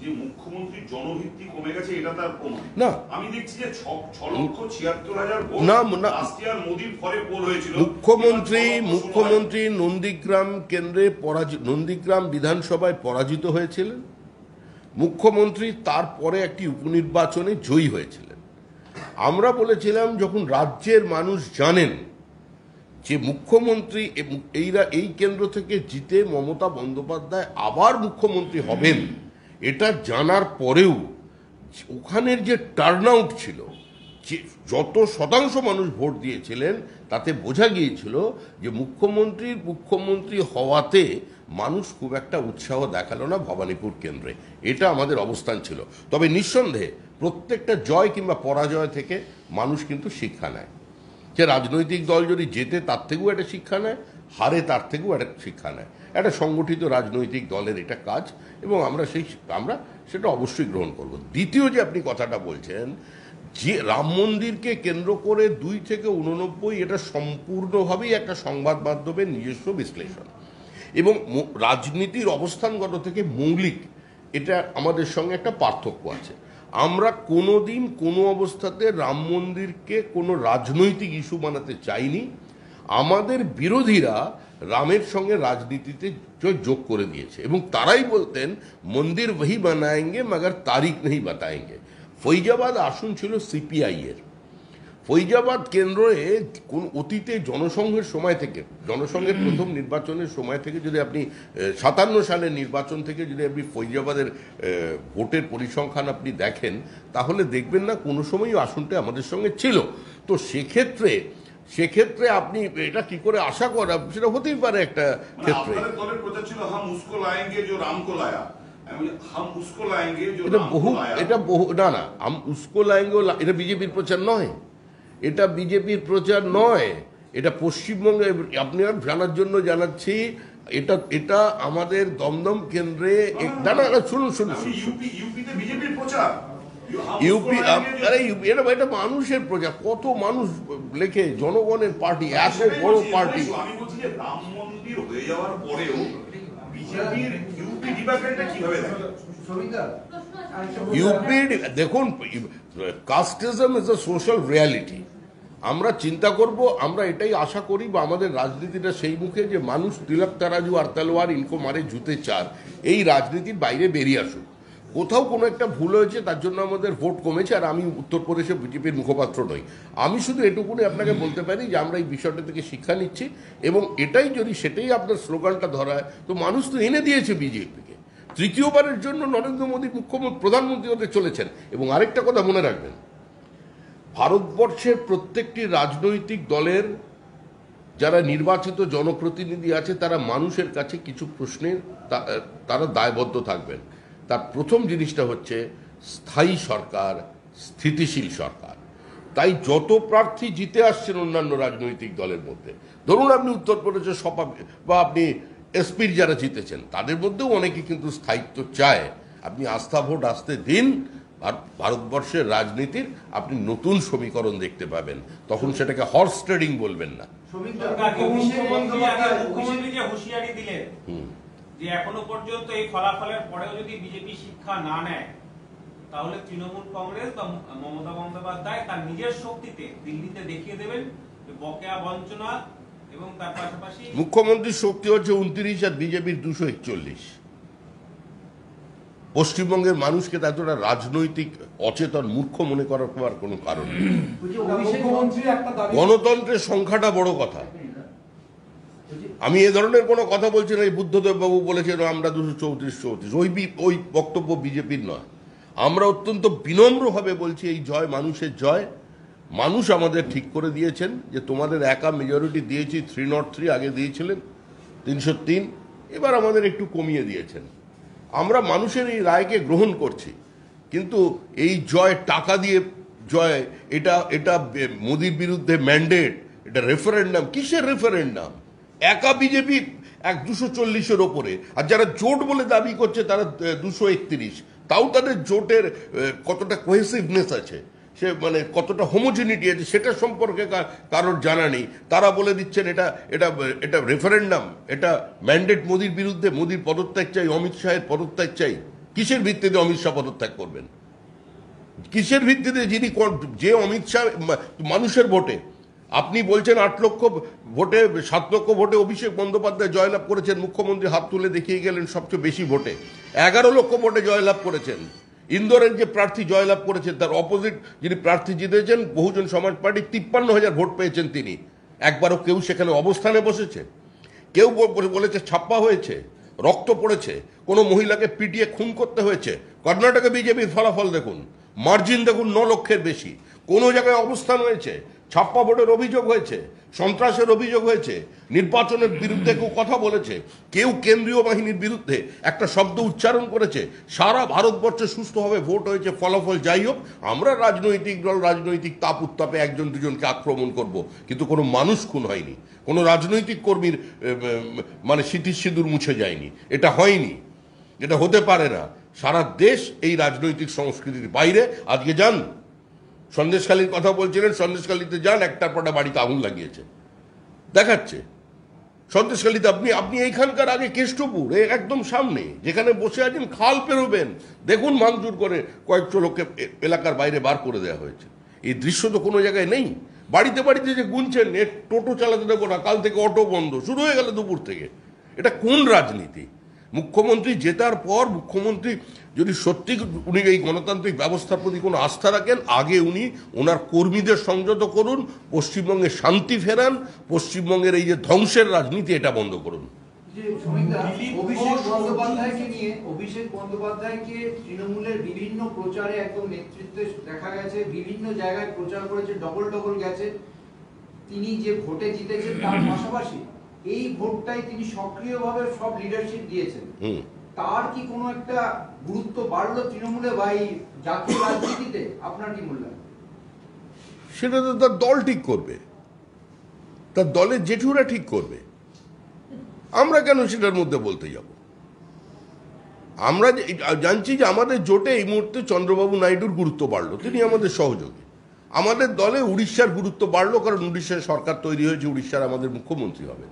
যে মুখ্যমন্ত্রীর জনভিত্তি কমে গেছে, এটা তার প্রমাণ। না, আমি দেখছি যে 6,76,000 ভোট লাস্ট ইয়ার মোদির ফলে পোল হয়েছিল। মুখ্যমন্ত্রী নন্দীগ্রাম কেন্দ্রে নন্দীগ্রাম বিধানসভায় পরাজিত হয়েছিলেন। মুখ্যমন্ত্রী তারপরে একটি উপনির্বাচনে জয়ী হয়েছিলেন। আমরা বলেছিলাম, যখন রাজ্যের মানুষ জানেন যে মুখ্যমন্ত্রী এই কেন্দ্র থেকে জিতে মমতা বন্দ্যোপাধ্যায় আবার মুখ্যমন্ত্রী হবেন, এটা জানার পরেও ওখানের যে টার্ন আউট ছিল, যে যত শতাংশ মানুষ ভোট দিয়েছিলেন, তাতে বোঝা গিয়েছিল যে মুখ্যমন্ত্রী হওয়াতে মানুষ খুব একটা উৎসাহ দেখালো না ভবানীপুর কেন্দ্রে। এটা আমাদের অবস্থান ছিল। তবে নিঃসন্দেহে প্রত্যেকটা জয় কিংবা পরাজয় থেকে মানুষ কিন্তু শিক্ষা নেয়। যে রাজনৈতিক দল যদি জেতে তার থেকেও একটা শিক্ষা নেয়, হারে তার থেকেও একটা শিক্ষা নেয়। একটা সংগঠিত রাজনৈতিক দলের এটা কাজ, এবং আমরা সেটা অবশ্যই গ্রহণ করব। দ্বিতীয় যে আপনি কথাটা বলছেন, যে রাম মন্দিরকে কেন্দ্র করে 2 থেকে 89, এটা সম্পূর্ণভাবেই একটা সংবাদ মাধ্যমের নিজস্ব বিশ্লেষণ, এবং রাজনীতির অবস্থানগত থেকে মৌলিক এটা আমাদের সঙ্গে একটা পার্থক্য আছে। আমরা কোনোদিন কোনো অবস্থাতে রাম মন্দিরকে কোনো রাজনৈতিক ইস্যু বানাতে চাইনি। আমাদের বিরোধীরা রামের সঙ্গে রাজনীতিতে যোগ করে দিয়েছে, এবং তারাই বলতেন মন্দির वही বানায়েঙ্গে মগর তারিখ नहीं बताएंगे। ফৈজাবাদ আসন ছিল সিপিআই এর। ফৈজাবাদ কেন্দ্রে কোন অতীতে জনসংঘের প্রথম নির্বাচনের সময় থেকে, যদি আপনি 57 সালের নির্বাচন থেকে যদি আপনি ফৈজাবাদের ভোটের পরিসংখ্যান আপনি দেখেন, তাহলে দেখবেন না কোনো সময়ই আসনটা আমাদের সঙ্গে ছিল। তো সেক্ষেত্রে আপনি এটা কি করে আশা করা, সেটা হতেই পারে একটা ক্ষেত্রে। এটা বিজেপির প্রচার নয়, এটা বিজেপির প্রচার নয়, এটা পশ্চিমবঙ্গে। আপনারা জানার জন্য জানাচ্ছি, এটা আমাদের দমদম কেন্দ্রে শুনুন, এটা মানুষের প্রচার। কত মানুষ লেখে, জনগণের পার্টি, এত বড় পার্টি। আমি বলছি যে রাম মন্দির হয়ে যাওয়ার পরেও বিজেপির ইউপি ডিপার্টমেন্টটা কিভাবে দেখে? দেখুন, casteism is a social reality. আমরা চিন্তা করব, আমরা এটাই আশা করি, বা আমাদের রাজনীতিটা সেই মুখে, যে মানুষ তিলক তারাজু আর তলোয়ার ইনকো মারে জুতে চার, এই রাজনীতির বাইরে বেরিয়ে আসুক। কোথাও কোনো একটা ভুল হয়েছে, তার জন্য আমাদের ভোট কমেছে, আর আমি উত্তরপ্রদেশে বিজেপির মুখপাত্র নই। আমি শুধু এটুকুনি আপনাকে বলতে পারি যে আমরা এই বিষয়টা থেকে শিক্ষা নিচ্ছি, এবং সেটাই আপনার স্লোগানটা ধরায়, তো মানুষ তো এনে দিয়েছে বিজেপিকে। তৃতীয়বারের জন্য নরেন্দ্র মোদী প্রধানমন্ত্রী হতে চলেছেন। এবং আরেকটা কথা মনে রাখবেন, ভারতবর্ষের প্রত্যেকটি রাজনৈতিক দলের যারা নির্বাচিত জনপ্রতিনিধি আছে, তারা মানুষের কাছে কিছু প্রশ্নের তারা দায়বদ্ধ থাকবেন। তার প্রথম জিনিসটা হচ্ছে স্থায়ী সরকার, স্থিতিশীল সরকার। তাই যত প্রার্থী জিতে আসছেন অন্যান্য রাজনৈতিক দলের মধ্যে, ধরুন আপনি উত্তরপ্রদেশের সপা বা আপনি এসপির যারা জিতেছেন, তাদের মধ্যেও অনেকে কিন্তু স্থায়িত্ব চায়। আপনি আস্থা ভোট আসতে দিন, আর ভারতবর্ষের রাজনীতির আপনি নতুন সমীকরণ দেখতে পাবেন। তখন সেটাকে হর্স ট্রেডিং বলবেন না। মুখ্যমন্ত্রী যে হুঁশিয়ারি দিলেন যে এখনো পর্যন্ত এই ফলাফলের পরেও যদি বিজেপি শিক্ষা না নেয়, তাহলে তৃণমূল কংগ্রেস বা মমতা বন্দ্যোপাধ্যায় তার নিজের শক্তিতে দিল্লিতে দেখিয়ে দেবেন বকেয়া বঞ্চনা, এবং তার পাশাপাশি মুখ্যমন্ত্রীর শক্তি হচ্ছে 29 আর বিজেপির 241। পশ্চিমবঙ্গের মানুষকে এতটা রাজনৈতিক অচেতন মূর্খ মনে করার কোনো কারণ নেই। গণতন্ত্রের সংখ্যাটা বড় কথা। আমি এ ধরনের কোনো কথা বলছি না। এই বুদ্ধদেব বাবু বলেছেন আমরা 234। ওই বক্তব্য বিজেপির নয়। আমরা অত্যন্ত বিনম্রভাবে বলছি এই জয় মানুষের জয়। মানুষ আমাদের ঠিক করে দিয়েছেন যে তোমাদের একা মেজরিটি দিয়েছি 303, আগে দিয়েছিলেন 303, এবার আমাদের একটু কমিয়ে দিয়েছেন। আমরা মানুষের এই রায়কে গ্রহণ করছি, কিন্তু এই জয় টাকা দিয়ে জয়, এটা মোদির বিরুদ্ধে ম্যান্ডেট, এটা রেফারেন্ডাম। কিসের রেফারেন্ডাম? একা বিজেপি 240-এর ওপরে, আর যারা জোট বলে দাবি করছে তারা 231। তাও তাদের জোটের কতটা কোহেসিভনেস আছে, সে মানে কতটা হোমোজেনিটি আছে সেটা সম্পর্কে কারোর জানা নেই। তারা বলে দিচ্ছেন এটা এটা এটা রেফারেন্ডাম, এটা ম্যান্ডেট মোদির বিরুদ্ধে, মোদির পদত্যাগ চাই, অমিত শাহের পদত্যাগ চাই। কিসের ভিত্তিতে অমিত শাহ পদত্যাগ করবেন? কিসের ভিত্তিতে? যে অমিত শাহ মানুষের ভোটে, আপনি বলছেন 8 লক্ষ ভোটে, 7 লক্ষ ভোটে অভিষেক বন্দ্যোপাধ্যায় জয়লাভ করেছেন, মুখ্যমন্ত্রী হাত তুলে দেখিয়ে গেলেন সবচেয়ে বেশি ভোটে। 11 লক্ষ ভোটে জয়লাভ করেছেন। ইন্দোরের যে প্রার্থী জয়লাভ করেছেন তার অপোজিট যিনি প্রার্থী জিতেছেন বহুজন সমাজ পার্টি, 53,000 ভোট পেয়েছেন তিনি। একবারও কেউ সেখানে অবস্থানে বসেছে? কেউ বলেছে ছাপ্পা হয়েছে, রক্ত পড়েছে, কোনো মহিলাকে পিটিয়ে খুন করতে হয়েছে? কর্ণাটকে বিজেপির ফলাফল দেখুন, মার্জিন দেখুন 9 লক্ষের বেশি। কোনো জায়গায় অবস্থান হয়েছে? ছাপ্পা ভোটের অভিযোগ হয়েছে, সন্ত্রাসের অভিযোগ হয়েছে, নির্বাচনের বিরুদ্ধে কেউ কথা বলেছে, কেউ কেন্দ্রীয় বাহিনীর বিরুদ্ধে একটা শব্দ উচ্চারণ করেছে? সারা ভারতবর্ষে সুস্থভাবে ভোট হয়েছে। ফলাফল যাই হোক, আমরা রাজনৈতিক দল রাজনৈতিক তাপ উত্তাপে একজন দুজনকে আক্রমণ করব, কিন্তু কোনো মানুষ খুন হয়নি, কোনো রাজনৈতিক কর্মীর মানে স্মৃতির সিঁদুর মুছে যায়নি। এটা হয়নি, এটা হতে পারে না। সারা দেশ এই রাজনৈতিক সংস্কৃতির বাইরে। আজকে যান সন্দেশখালীর কথা বলছিলেন, সন্দেশখালীতে যান, একটার পর বাড়িতে আগুন লাগিয়েছে দেখাচ্ছে। সন্দেশখালীতে আপনি এইখানকার আগে কেষ্টপুর একদম সামনে যেখানে বসে আছেন, খাল পেরোবেন, দেখুন ভাঙচুর করে কয়েকশো লোককে এলাকার বাইরে বার করে দেওয়া হয়েছে। এই দৃশ্য তো কোনো জায়গায় নেই। বাড়িতে বাড়িতে যে গুনছেন টোটো চালাতে দেবো না, কাল থেকে অটো বন্ধ, শুরু হয়ে গেল দুপুর থেকে। এটা কোন রাজনীতি? মুখ্যমন্ত্রী জেতার পর মুখ্যমন্ত্রী যদি সত্যি উনি এই গণতান্ত্রিক ব্যবস্থার প্রতি কোনো আস্থা রাখেন, আগে উনি ওনার কর্মীদের সংযত করুন, পশ্চিমবঙ্গে শান্তি ফেরান, পশ্চিমবঙ্গের এই যে ধ্বংসের রাজনীতি এটা বন্ধ করুন। অভিষেক বন্দ্যোপাধ্যায়কে তৃণমূলের বিভিন্ন প্রচারে একদম নেতৃত্বে দেখা গেছে, বিভিন্ন জায়গায় প্রচার করেছে, ডবল গেছে। তিনি যে ভোটে জিতেছেন তার পাশাপাশি এই ভোটটাই তিনি সক্রিয়ভাবে সব লিডারশিপ দিয়েছেন। তার কি কোনো একটা গুরুত্ব বাড়লো তৃণমূলে বা এই জাতীয় রাজনীতিতে? আপনার কি মূল্যায়ন? সেটা তো তার দল ঠিক করবে, তার দলের জেঠুরা ঠিক করবে। আমরা কেন সেটার মধ্যে বলতে যাব? আমরা জানছি যে আমাদের জোটে এই মুহূর্তে চন্দ্রবাবু নাইডুর গুরুত্ব বাড়লো, তিনি আমাদের সহযোগী। আমাদের দলে উড়িষ্যার গুরুত্ব বাড়লো, কারণ উড়িষ্যার সরকার তৈরি হয়েছে, উড়িষ্যার আমাদের মুখ্যমন্ত্রী হবে।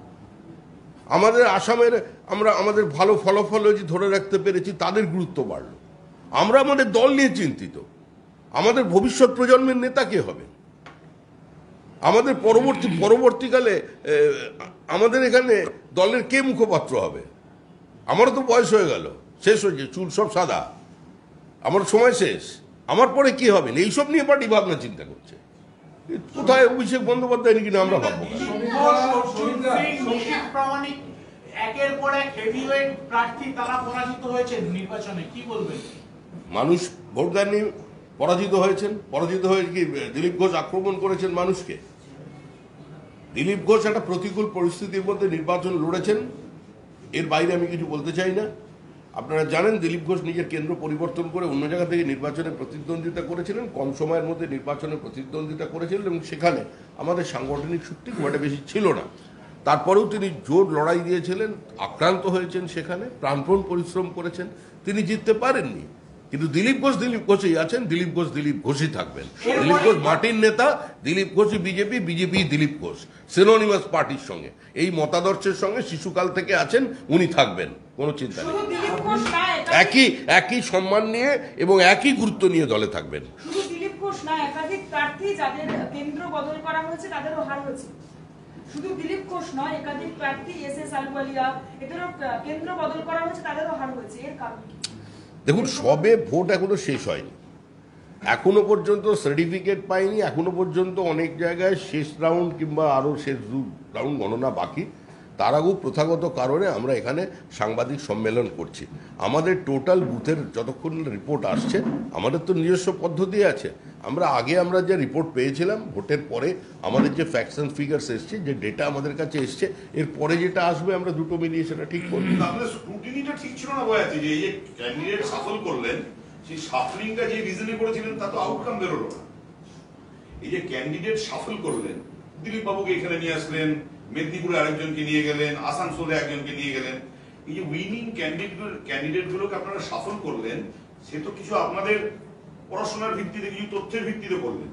আমাদের আসামের আমাদের ভালো ফলাফল হয়েছে, ধরে রাখতে পেরেছি, তাদের গুরুত্ব বাড়লো। আমরা আমাদের দল নিয়ে চিন্তিত, আমাদের ভবিষ্যৎ প্রজন্মের নেতা কে হবে, আমাদের পরবর্তীকালে আমাদের এখানে দলের কে মুখপাত্র হবে। আমারও তো বয়স হয়ে গেল, শেষ হয়েছে, চুল সব সাদা, আমার সময় শেষ, আমার পরে কি হবে, এইসব নিয়ে পার্টি ভাবনা চিন্তা করছে। কোথায় অভিষেক বন্দ্যোপাধ্যায় নাকি না আমরা ভাববো? একের পর এক হেভিওয়েট প্রার্থী তারা পরাজিত হয়েছে নির্বাচনে, কি বলবেন? মানুষ ভোট দেননি, পরাজিত হয়েছেন। পরাজিত হয়ে কি দিলীপ ঘোষ আক্রমণ করেছেন মানুষকে? দিলীপ ঘোষ একটা প্রতিকূল পরিস্থিতির মধ্যে নির্বাচন লড়েছেন, এর বাইরে আমি কিছু বলতে চাই না। আপনারা জানেন দিলীপ ঘোষ নিজের কেন্দ্র পরিবর্তন করে অন্য জায়গা থেকে নির্বাচনে প্রতিদ্বন্দ্বিতা করেছিলেন, কম সময়ের মধ্যে নির্বাচনে প্রতিদ্বন্দ্বিতা করেছিলেন, এবং সেখানে আমাদের সাংগঠনিক শক্তি খুব একটা বেশি ছিল না। তারপরেও তিনি জোর লড়াই দিয়েছিলেন, আক্রান্ত হয়েছেন, সেখানে প্রাণপণ পরিশ্রম করেছেন, তিনি জিততে পারেননি। কিন্তু দিলীপ ঘোষই আছেন, দিলীপ ঘোষই থাকবেন। দিলীপ ঘোষ মাটির নেতা, দিলীপ ঘোষই বিজেপি দিলীপ ঘোষ সিনোনিমাস পার্টির সঙ্গে, এই মতাদর্শের সঙ্গে শিশুকাল থেকে আছেন, উনি থাকবেন, কোনো চিন্তা নেই। শুধু দিলীপ ঘোষ না, এটা একই সম্মান নিয়ে এবং একই গুরুত্ব নিয়ে দলে থাকবেন। শুধু দিলীপ ঘোষ না, একাধিক প্রার্থী যাদের কেন্দ্র বদল করা হয়েছে তাদেরও হার হয়েছে। শুধু দিলীপ ঘোষ নয়, একাধিক প্রার্থী এস আলওয়ালিয়া, এদেরও কেন্দ্র বদল করা হয়েছে, তাদেরও হার হয়েছে। এর কারণ কি? দেখুন, সবে ভোট এখনো শেষ হয়নি, এখনো পর্যন্ত সার্টিফিকেট পাইনি, এখনো পর্যন্ত অনেক জায়গায় শেষ রাউন্ড কিংবা আরও শেষ রাউন্ড গণনা বাকি। তার আগেও প্রথাগত কারণে আমরা এখানে সাংবাদিক সম্মেলন করছি। আমাদের টোটাল বুথের যতক্ষণ রিপোর্ট আসছে, আমাদের তো নিজস্ব পদ্ধতি আছে। আমরা যে রিপোর্ট পেয়েছিলাম ভোটের পরে, আমাদের যে ফ্যাক্টস অ্যান্ড ফিগার্স এসছে, যে ডেটা আমাদের কাছে এসছে, এর পরে যেটা আসবে আমরা দুটো মিলিয়ে সেটা ঠিক করব। আমাদের স্ক্রুটিনিটা ঠিক ছিল না বয়াতে, যে এই যে ক্যান্ডিডেট সাফল করলেন, সেই সাফলিংটা যে রিজনে করেছিলেন তা তো আউটকাম বেরোলো না। এই যে ক্যান্ডিডেট সাফল করলেন, দিলীপ বাবুকে এখানে নিয়ে আসলেন, মেদিনীপুরে আরেকজনকে নিয়ে গেলেন, আসানসোলে একজনকে নিয়ে গেলেন, এই যে উইনিং ক্যান্ডিডেট গুলোকে আপনারা সাফল করলেন, সে তো কিছু আপনাদের পড়াশোনার ভিত্তিতে, কিছু তথ্যের ভিত্তিতে করলেন।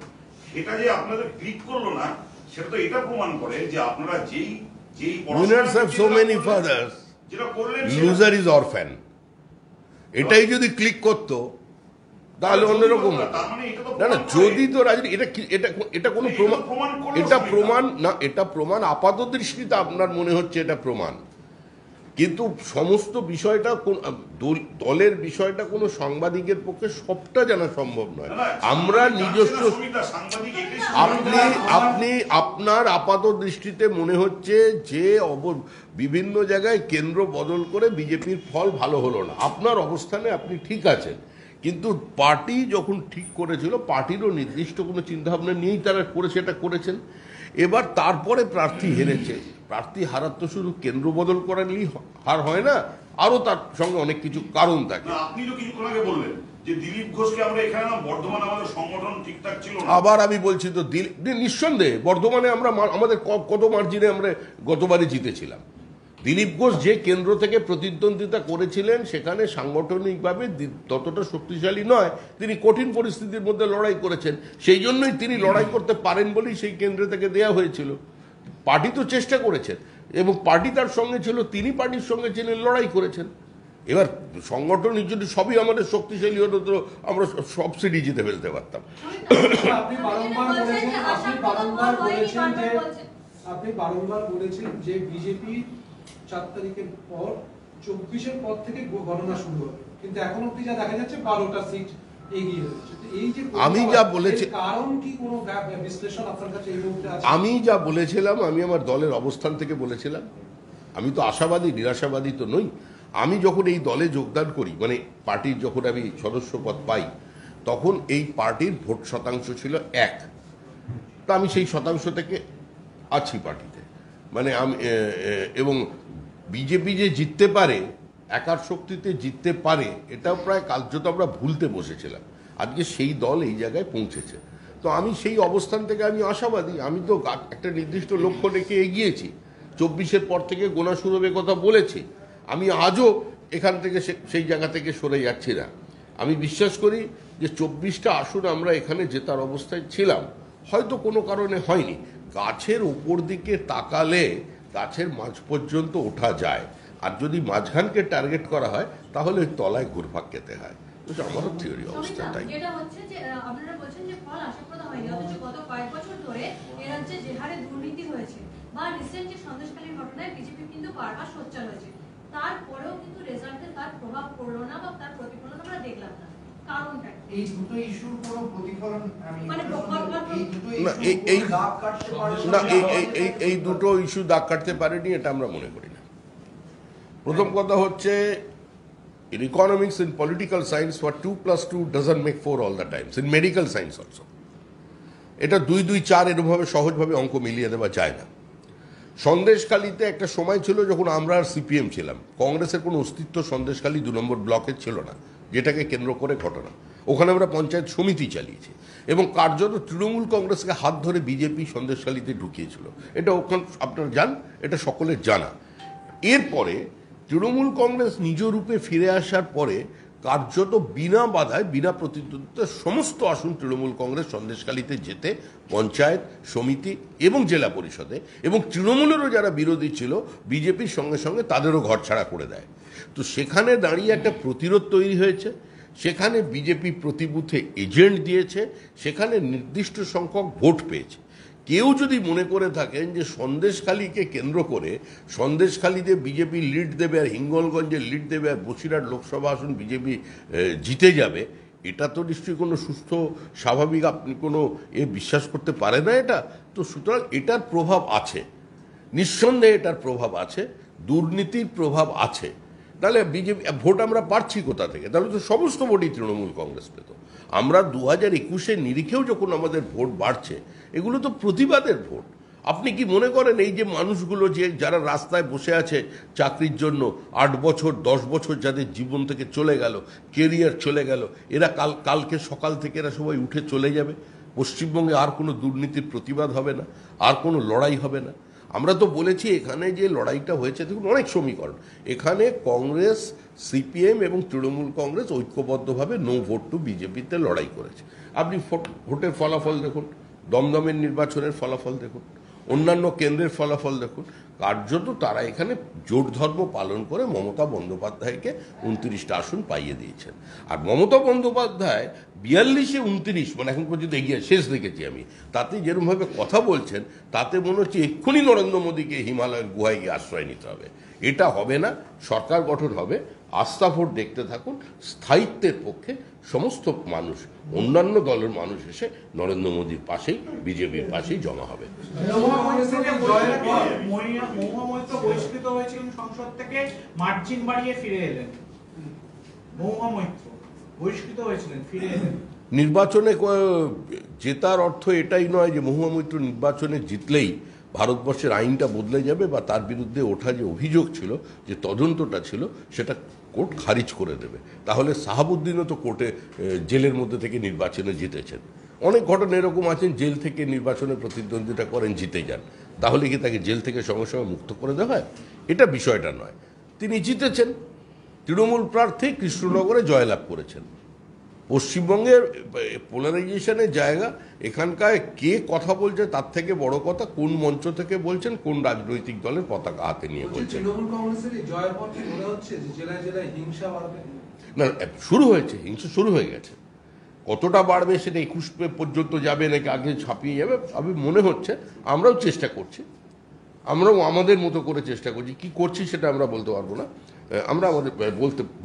সেটা যে আপনাদের ক্লিক করলো না, সেটা তো এটা প্রমাণ করে যে আপনারা যেই Winners have so many fathers, যেটা করলেন, loser is orphan। এটাই যদি ক্লিক করতো তাহলে অন্যরকম হতো। না না, যদি তো রাজনীতি, এটা কোনো প্রমাণ, এটা প্রমাণ আপাত দৃষ্টিতে আপনার মনে হচ্ছে এটা প্রমাণ, কিন্তু সমস্ত বিষয়টা দলের বিষয়টা কোনো সাংবাদিকের পক্ষে সবটা জানা সম্ভব নয়। আমরা নিজস্ব, আপনার আপাত দৃষ্টিতে মনে হচ্ছে যে বিভিন্ন জায়গায় কেন্দ্র বদল করে বিজেপির ফল ভালো হলো না। আপনার অবস্থানে আপনি ঠিক আছেন, কিন্তু পার্টি যখন ঠিক করেছিল, পার্টিরও নির্দিষ্ট কোনো চিন্তাভাবনা নিয়েই তারা সেটা করেছেন। এবার তারপরে প্রার্থী হেরেছে, প্রার্থী হারার তো শুধু কেন্দ্র বদল করালেই হার হয় না, আরো তার সঙ্গে অনেক কিছু কারণ থাকে। আপনি তো কিছুক্ষণ আগে বললেন যে দিলীপ ঘোষকে আমরা এখানে না, বর্ধমানে আমাদের সংগঠন ঠিকঠাক ছিল না। আবার আমি বলছি তো, নিঃসন্দেহে বর্ধমানে আমাদের কত মার্জিনে আমরা গতবারে জিতেছিলাম। দিলীপ ঘোষ যে কেন্দ্র থেকে প্রতিদ্বন্দ্বিতা করেছিলেন, সেখানে সাংগঠনিকভাবে ততটা শক্তিশালী নয়, তিনি কঠিন পরিস্থিতির মধ্যে লড়াই করেছেন। সেই জন্যই তিনি লড়াই করতে পারেন বলেই সেই কেন্দ্র থেকে দেয়া হয়েছিল। পার্টি তো চেষ্টা করেছেন এবং পার্টি তার সঙ্গে ছিল, তিনি পার্টির সঙ্গে ছিলেন, লড়াই করেছেন। এবার সংগঠনের জন্য সবই আমাদের শক্তিশালী হতো, তো আমরা সব সিটি জিতে ফেলতে পারতাম। আপনি বারংবার বলেছেন যে বিজেপি 4 তারিখের পর 24-এর পর থেকে গণনা শুরু হবে, কিন্তু এখন অব্দি যা দেখা যাচ্ছে 12টা সিট এগিয়ে রয়েছে। এই যে আমি যা বলেছি, কারণ কি কোনো বিশ্লেষণ আপনার কাছে এই মুহূর্তে আছে? আমি যা বলেছিলাম, আমি আমার দলের অবস্থান থেকে বলেছিলাম। আমি তো আশাবাদী, নিরাশাবাদী তো নই। আমি যখন এই দলে যোগদান করি, মানে পার্টির যখন আমি সদস্যপদ পাই, তখন এই পার্টির ভোট শতাংশ ছিল 1। তা আমি সেই শতাংশ থেকে আছি পার্টিতে, মানে আমি, এবং বিজেপি যে জিততে পারে, একার শক্তিতে জিততে পারে, এটাও প্রায় কার্যত আমরা ভুলতে বসেছিলাম। আজকে সেই দল এই জায়গায় পৌঁছেছে। তো আমি সেই অবস্থান থেকে আমি আশাবাদী। আমি তো একটা নির্দিষ্ট লক্ষ্য রেখে এগিয়েছি। 24-এর পর থেকে গোনা শুরু হবে কথা বলেছি। আমি আজও এখান থেকে সেই জায়গা থেকে সরে যাচ্ছি না। আমি বিশ্বাস করি যে 24টা আসন আমরা এখানে জেতার অবস্থায় ছিলাম, হয়তো কোনো কারণে হয়নি। গাছের উপর দিকে তাকালে গাছের মাঝ পর্যন্ত ওঠা যায়, আর যদি মাঝখানকে টার্গেট করা হয় তাহলে তলায় ঘুরপাক খেতে হয়। আমারও থিওরি অবস্থা তাই। যেটা হচ্ছে যে আপনারা বলছেন যে ফল আশাপ্রদ হয়নি, অথচ গত কয়েক বছর ধরে এ রাজ্যে যে হারে দুর্নীতি হয়েছে বা রিসেন্ট যে সন্দেশখালীর ঘটনায় বিজেপি কিন্তু বারবার সোচ্চার হয়েছে, তারপরেও কিন্তু রেজাল্টে তার প্রভাব পড়লো না বা তার প্রতিফলন আমরা দেখলাম না। কারণটা এই দুটো ইস্যুর কোনো প্রতিফলন এই দুটো ইস্যু দাগ কাটতে পারেনি, এটা আমরা মনে করি না। প্রথম কথা হচ্ছে, in economics and political science, what 2 + 2 doesn't make 4 all the times. In medical science also, এটা 2 2 4 এরকমভাবে সহজভাবে অঙ্ক মিলিয়ে দেওয়া যায় না। সন্দেশখালীতে একটা সময় ছিল যখন আমরা আর সিপিএম ছিলাম, কংগ্রেসের কোনো অস্তিত্ব সন্দেশখালী 2 নম্বর ব্লকে ছিল না, যেটাকে কেন্দ্র করে ঘটনা। ওখানে আমরা পঞ্চায়েত সমিতি চালিয়েছি এবং কার্যত তৃণমূল কংগ্রেসকে হাত ধরে বিজেপি সন্দেশখালীতে ঢুকিয়েছিল। এটা ওখানে আপনারা জান, এটা সকলের জানা। এরপরে তৃণমূল কংগ্রেস নিজ রূপে ফিরে আসার পরে কার্যত বিনা বাধায়, বিনা প্রতিদ্বন্দ্বিতায় সমস্ত আসন তৃণমূল কংগ্রেস সন্দেশখালীতে যেতে পঞ্চায়েত সমিতি এবং জেলা পরিষদে, এবং তৃণমূলেরও যারা বিরোধী ছিল বিজেপির সঙ্গে সঙ্গে তাদেরও ঘরছাড়া করে দেয়। তো সেখানে দাঁড়িয়ে একটা প্রতিরোধ তৈরি হয়েছে, সেখানে বিজেপি প্রতি বুথে এজেন্ট দিয়েছে, সেখানে নির্দিষ্ট সংখ্যক ভোট পেয়েছে। কেউ যদি মনে করে থাকেন যে সন্দেশখালীকে কেন্দ্র করে সন্দেশখালীতে বিজেপি লিড দেবে আর হিঙ্গলগঞ্জে লিড দেবে আর বসিরহাট লোকসভা আসন বিজেপি জিতে যাবে, এটা তো নিশ্চয়ই কোনো সুস্থ স্বাভাবিক আপনি কোনো বিশ্বাস করতে পারে না এটা। তো সুতরাং এটার প্রভাব আছে, নিঃসন্দেহে এটার প্রভাব আছে, দুর্নীতির প্রভাব আছে। তাহলে বিজেপি ভোট আমরা পাচ্ছি কোথা থেকে? তাহলে তো সমস্ত ভোটই তৃণমূল কংগ্রেস পেত। আমরা 2021-এর নিরিখেও যখন আমাদের ভোট বাড়ছে, এগুলো তো প্রতিবাদের ভোট। আপনি কি মনে করেন এই যে মানুষগুলো যে যারা রাস্তায় বসে আছে চাকরির জন্য, 8 বছর 10 বছর যাদের জীবন থেকে চলে গেল, কেরিয়ার চলে গেল, এরা কালকে সকাল থেকে এরা সবাই উঠে চলে যাবে? পশ্চিমবঙ্গে আর কোনো দুর্নীতির প্রতিবাদ হবে না, আর কোনো লড়াই হবে না। আমরা তো বলেছি এখানে যে লড়াইটা হয়েছে, দেখুন অনেক সমীকরণ, এখানে কংগ্রেস, সিপিএম এবং তৃণমূল কংগ্রেস ঐক্যবদ্ধভাবে নো ভোট টু বিজেপিতে লড়াই করেছে। আপনি ভোটের ফলাফল দেখুন, দমদমের নির্বাচনের ফলাফল দেখুন, অন্যান্য কেন্দ্রের ফলাফল দেখুন, কার্যত তারা এখানে জোট ধর্ম পালন করে মমতা বন্দ্যোপাধ্যায়কে 29টা আসন পাইয়ে দিয়েছেন। আর মমতা বন্দ্যোপাধ্যায় 42-এ 29, মানে এখন পর্যন্ত এগিয়ে শেষ দেখেছি আমি, তাতে যেরকমভাবে কথা বলছেন তাতে মনে হচ্ছে এক্ষুনি নরেন্দ্র মোদীকে হিমালয়ের গুহায় গিয়ে আশ্রয় নিতে হবে। এটা হবে না, সরকার গঠন হবে, আস্থা ভোট দেখতে থাকুন, স্থায়িত্বের পক্ষে সমস্ত মানুষ, অন্যান্য দলের মানুষ এসে নরেন্দ্র মোদীর পাশেই, বিজেপির পাশেই জমা হবে। বহিষ্কৃত হয়েছিলেন সংসদ থেকে, মার্জিন বাড়িয়ে ফিরে এলেন। মহুয়া মৈত্র বহিষ্কৃত হয়েছিলেন, ফিরে এলেন। নির্বাচনে জেতার অর্থ এটাই নয় যে মহুয়া মৈত্র নির্বাচনে জিতলেই ভারতবর্ষের আইনটা বদলে যাবে বা তার বিরুদ্ধে ওঠা যে অভিযোগ ছিল, যে তদন্তটা ছিল, সেটা কোর্ট খারিজ করে দেবে। তাহলে সাহাবুদ্দিনও তো কোর্টে জেলের মধ্যে থেকে নির্বাচনে জিতেছেন। অনেক ঘটনা এরকম আছেন, জেল থেকে নির্বাচনে প্রতিদ্বন্দ্বিতা করেন, জিতে যান, তাহলে কি তাকে জেল থেকে সঙ্গে সঙ্গে মুক্ত করে দেওয়া হয়? এটা বিষয়টা নয়। তিনি জিতেছেন, তৃণমূল প্রার্থী কৃষ্ণনগরে জয়লাভ করেছেন। পশ্চিমবঙ্গের পোলারাইজেশনের জায়গা, এখানকার কে কথা বলছে তার থেকে বড় কথা কোন মঞ্চ থেকে বলছেন, কোন রাজনৈতিক দলের পতাকা হাতে নিয়ে বলছেন। তৃণমূল কংগ্রেসের এই জয়ের পর কি মনে হচ্ছে যে জেলায় জেলায় হিংসা বাড়বে? না, শুরু হয়েছে, হিংসা শুরু হয়ে গেছে। কতটা বাড়বে সেটা 21 পর্যন্ত যাবে নাকি আগে ছাপিয়ে যাবে, আমি মনে হচ্ছে। আমরাও চেষ্টা করছি, আমরাও আমাদের মতো করে চেষ্টা করছি। কি করছি সেটা আমরা বলতে পারবো না, আমরা আমাদের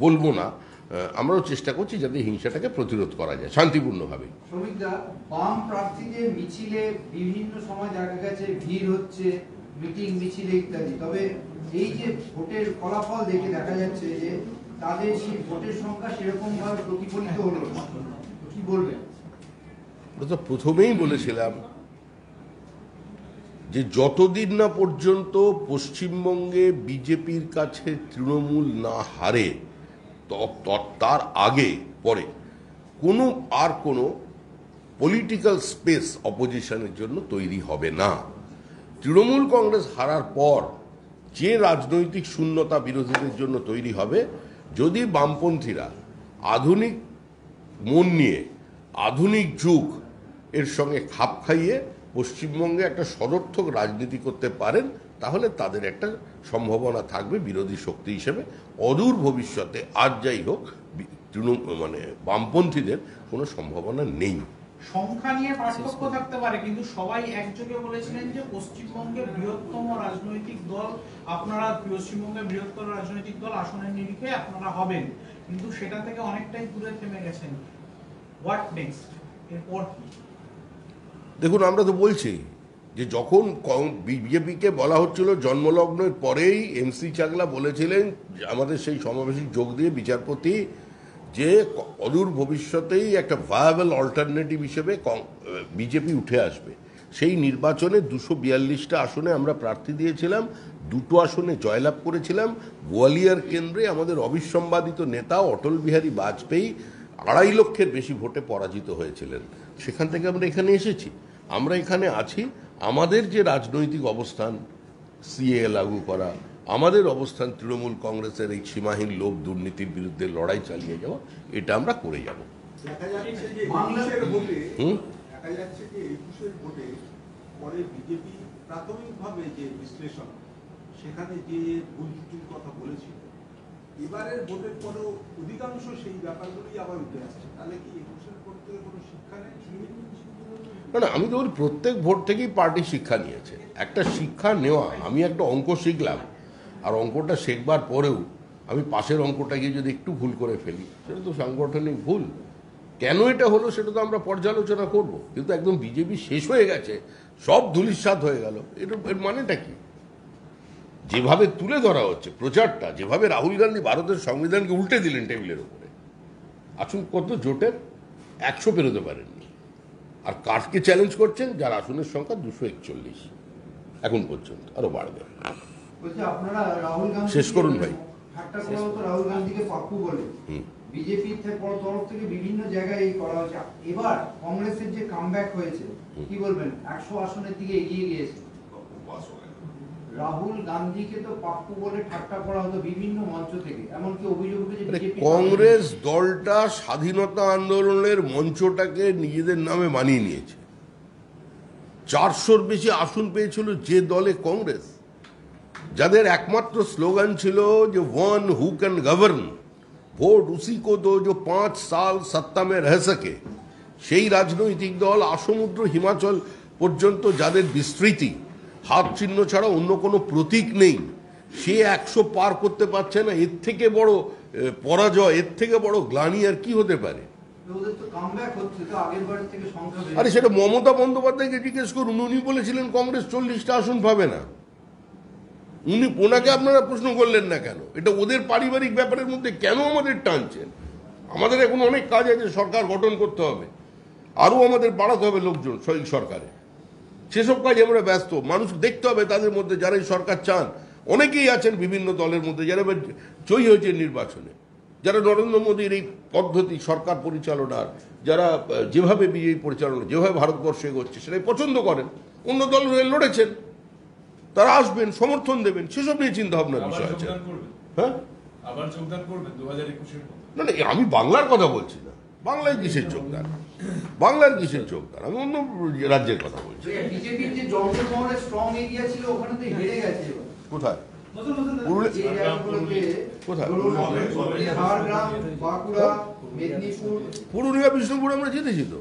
বলবো না। আমরাও চেষ্টা করছি যাতে হিংসাটাকে প্রতিরোধ করা যায় শান্তিপূর্ণভাবে। শ্রমিকদা, বাম প্রার্থীদের মিছিলে বিভিন্ন সময় দেখা গেছে ভিড় হচ্ছে, মিটিং মিছিলে ইত্যাদি, তবে এই যে ভোটের ফলাফল দেখে দেখা যাচ্ছে যে তাদের সেই ভোটের সংখ্যা সেরকম ভাবে প্রতিফলিত হলো না। কি বলবেন? আমরা তো প্রথমেই বলেছিলাম যে যতদিন না পর্যন্ত পশ্চিমবঙ্গে বিজেপির কাছে তৃণমূল না হারে, তার আগে পরে কোনো পলিটিক্যাল স্পেস অপোজিশনের জন্য তৈরি হবে না। তৃণমূল কংগ্রেস হারার পর যে রাজনৈতিক শূন্যতা বিরোধীদের জন্য তৈরি হবে, যদি বামপন্থীরা আধুনিক মন নিয়ে আধুনিক যুগ এর সঙ্গে খাপ খাইয়ে পশ্চিমবঙ্গে একটা সদর্থক রাজনীতি করতে পারেন, তাহলে তাদের একটা সম্ভাবনা থাকবে বিরোধী শক্তি হিসেবে। অদূর ভবিষ্যতে আর যাই হোক বামপন্থীদের কোনো সম্ভাবনা নেই। সংখ্যা নিয়ে পার্থক্য থাকতে পারে, কিন্তু সবাই একযোগে বলেছিলেন যে পশ্চিমবঙ্গের বৃহত্তম রাজনৈতিক দল আপনারা, পশ্চিমবঙ্গের বৃহত্তম রাজনৈতিক দল আসনের নিরিখে আপনারা হবেন, কিন্তু সেটা থেকে অনেকটাই দূরে থেমে গেছেন। What next? এরপর কি? দেখুন, আমরা তো বলছি যে যখন বিজেপিকে বলা হচ্ছিল জন্মলগ্নের পরেই MC চাগলা বলেছিলেন আমাদের সেই সমাবেশে যোগ দিয়ে বিচারপতি, যে অদূর ভবিষ্যতেই একটা ভায়াবল অল্টারনেটিভ হিসেবে বিজেপি উঠে আসবে। সেই নির্বাচনে 242টা আসনে আমরা প্রার্থী দিয়েছিলাম, 2টো আসনে জয়লাভ করেছিলাম। গোয়ালিয়র কেন্দ্রে আমাদের অবিসম্বাদিত নেতা অটল বিহারী বাজপেয়ী 2.5 লক্ষের বেশি ভোটে পরাজিত হয়েছিলেন। সেখান থেকে আমরা এখানে এসেছি। আমরা এখানে আছি, আমাদের যে রাজনৈতিক অবস্থান সিএ লাগু করা, আমাদের অবস্থান তৃণমূল কংগ্রেসের এই সীমাহীন লোভ দুর্নীতির বিরুদ্ধে লড়াই চালিয়ে যাওয়া, এটা আমরা করে যাব। দেখা যাচ্ছে যে 21-এর ভোটে দেখা যাচ্ছে যে 21-এর ভোটে পরে বিজেপি প্রাথমিকভাবে যে বিশ্লেষণ, সেখানে যে ভুল ত্রুটির কথা বলেছিল, এবারের ভোটের পরেও অধিকাংশ সেই ব্যাপারগুলি আবার উঠে আসছে। তাহলে কি 21-এর ভোট থেকে কোনো শিক্ষা নেই? না, আমি তো বলি প্রত্যেক ভোট থেকেই পার্টি শিক্ষা নিয়েছে। একটা শিক্ষা নেওয়া, আমি একটা অঙ্ক শিখলাম, আর অঙ্কটা শেখবার পরেও আমি পাশের অঙ্কটা গিয়ে যদি একটু ভুল করে ফেলি, সেটা তো সাংগঠনিক ভুল। কেন এটা হলো সেটা তো আমরা পর্যালোচনা করব, কিন্তু একদম বিজেপি শেষ হয়ে গেছে, সব ধূলিসাৎ হয়ে গেল, এর মানেটা কি? যেভাবে তুলে ধরা হচ্ছে প্রচারটা, যেভাবে রাহুল গান্ধী ভারতের সংবিধানকে উল্টে দিলেন টেবিলের উপরে, আসুন কত জোটের 100 পেরোতে পারেননি, আর কার্ডকে চ্যালেঞ্জ করছেন যার আসনের সংখ্যা 241 এখন পর্যন্ত, আরো বাড়বে। বলছি আপনারা রাহুল গান্ধী শেষ করুন ভাই। ঠাট্টা করা হতো রাহুল গান্ধীকে পাপ্পু বলে, বিজেপির তরফ থেকে বিভিন্ন জায়গায় এই করা হচ্ছে। এবার কংগ্রেসের যে কামব্যাক হয়েছে, কি বলবেন? 100 আসনের দিকে এগিয়ে গিয়েছে। রাহুল গান্ধীকে তো পাপ্পু বলে ঠাট্টা করা হতো বিভিন্ন মঞ্চ থেকে, এমনকি অভিযোগ উঠেছে বিজেপি কংগ্রেস দলটা স্বাধীনতা আন্দোলনের মঞ্চটাকে নিজেদের নামে মানিয়ে নিয়েছে। 400-র বেশি আসন পেয়েছিল যে দলে কংগ্রেস, যাদের একমাত্র স্লোগান ছিল যে one who can govern vote उसी को दो जो 5 साल सत्ता में रह सके। সেই রাজনৈতিক দল আসমুদ্র হিমাচল পর্যন্ত যাদের বিস্তৃতি, হাত চিহ্ন ছাড়া অন্য কোনো প্রতীক নেই, সে 100 পার করতে পারছে না। এর থেকে বড় পরাজয়, এর থেকে বড় গ্লানি আর কি হতে পারে? ওদের তো কামব্যাক হচ্ছে, তো আগের বারের থেকে সংখ্যা বেড়েছে। আরে সেটা মমতা বন্দ্যোপাধ্যায়কে জিজ্ঞেস করুন, উনি বলেছিলেন কংগ্রেস 40টা আসন পাবে না। ওনাকে আপনারা প্রশ্ন করলেন না কেন? এটা ওদের পারিবারিক ব্যাপারের মধ্যে কেন আমাদের টানছেন? আমাদের এখন অনেক কাজ আছে, সরকার গঠন করতে হবে, আরো আমাদের বাড়াতে হবে লোকজন এই সরকারে, সেসব কাজে আমরা ব্যস্ত। মানুষ দেখতে হবে তাদের মধ্যে যারা এই সরকার চান, অনেকেই আছেন বিভিন্ন দলের মধ্যে যারা এবার জয়ী হয়েছে নির্বাচনে, যারা নরেন্দ্র মোদীর এই পদ্ধতি সরকার পরিচালনার, যারা যেভাবে বিজেপি পরিচালনা, যেভাবে ভারতবর্ষ এগোচ্ছে সেটাই পছন্দ করেন, অন্য দল লড়েছেন, তারা আসবেন, সমর্থন দেবেন, সেসব নিয়ে চিন্তা ভাবনার বিষয় আছে। হ্যাঁ, আবার যোগদান করবেন 2021-এর মতো? না, আমি বাংলার কথা বলছি না। বাংলায় কিসের যোগদান? বাংলার কিসের যোগদান? আমি অন্য রাজ্যের কথা বলছি। বিজেপির যে জঙ্গলমহলের স্ট্রং এরিয়া ছিল, ওখানে তো হেরে গেছে। কোথায়? পুরুলিয়া, বিষ্ণুপুর আমরা জিতেছি তো।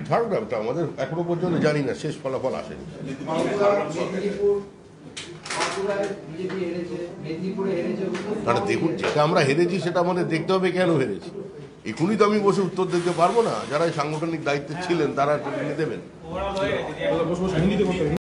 ঝাড়গ্রামটা আমাদের এখনো পর্যন্ত জানি না, শেষ ফলাফল আসেনি। দেখুন, যেটা আমরা হেরেছি সেটা আমাদের দেখতে হবে কেন হেরেছি। এখনই তো আমি বসে উত্তর দিতে পারবো না, যারা সাংগঠনিক দায়িত্বে ছিলেন তারা দেবেন।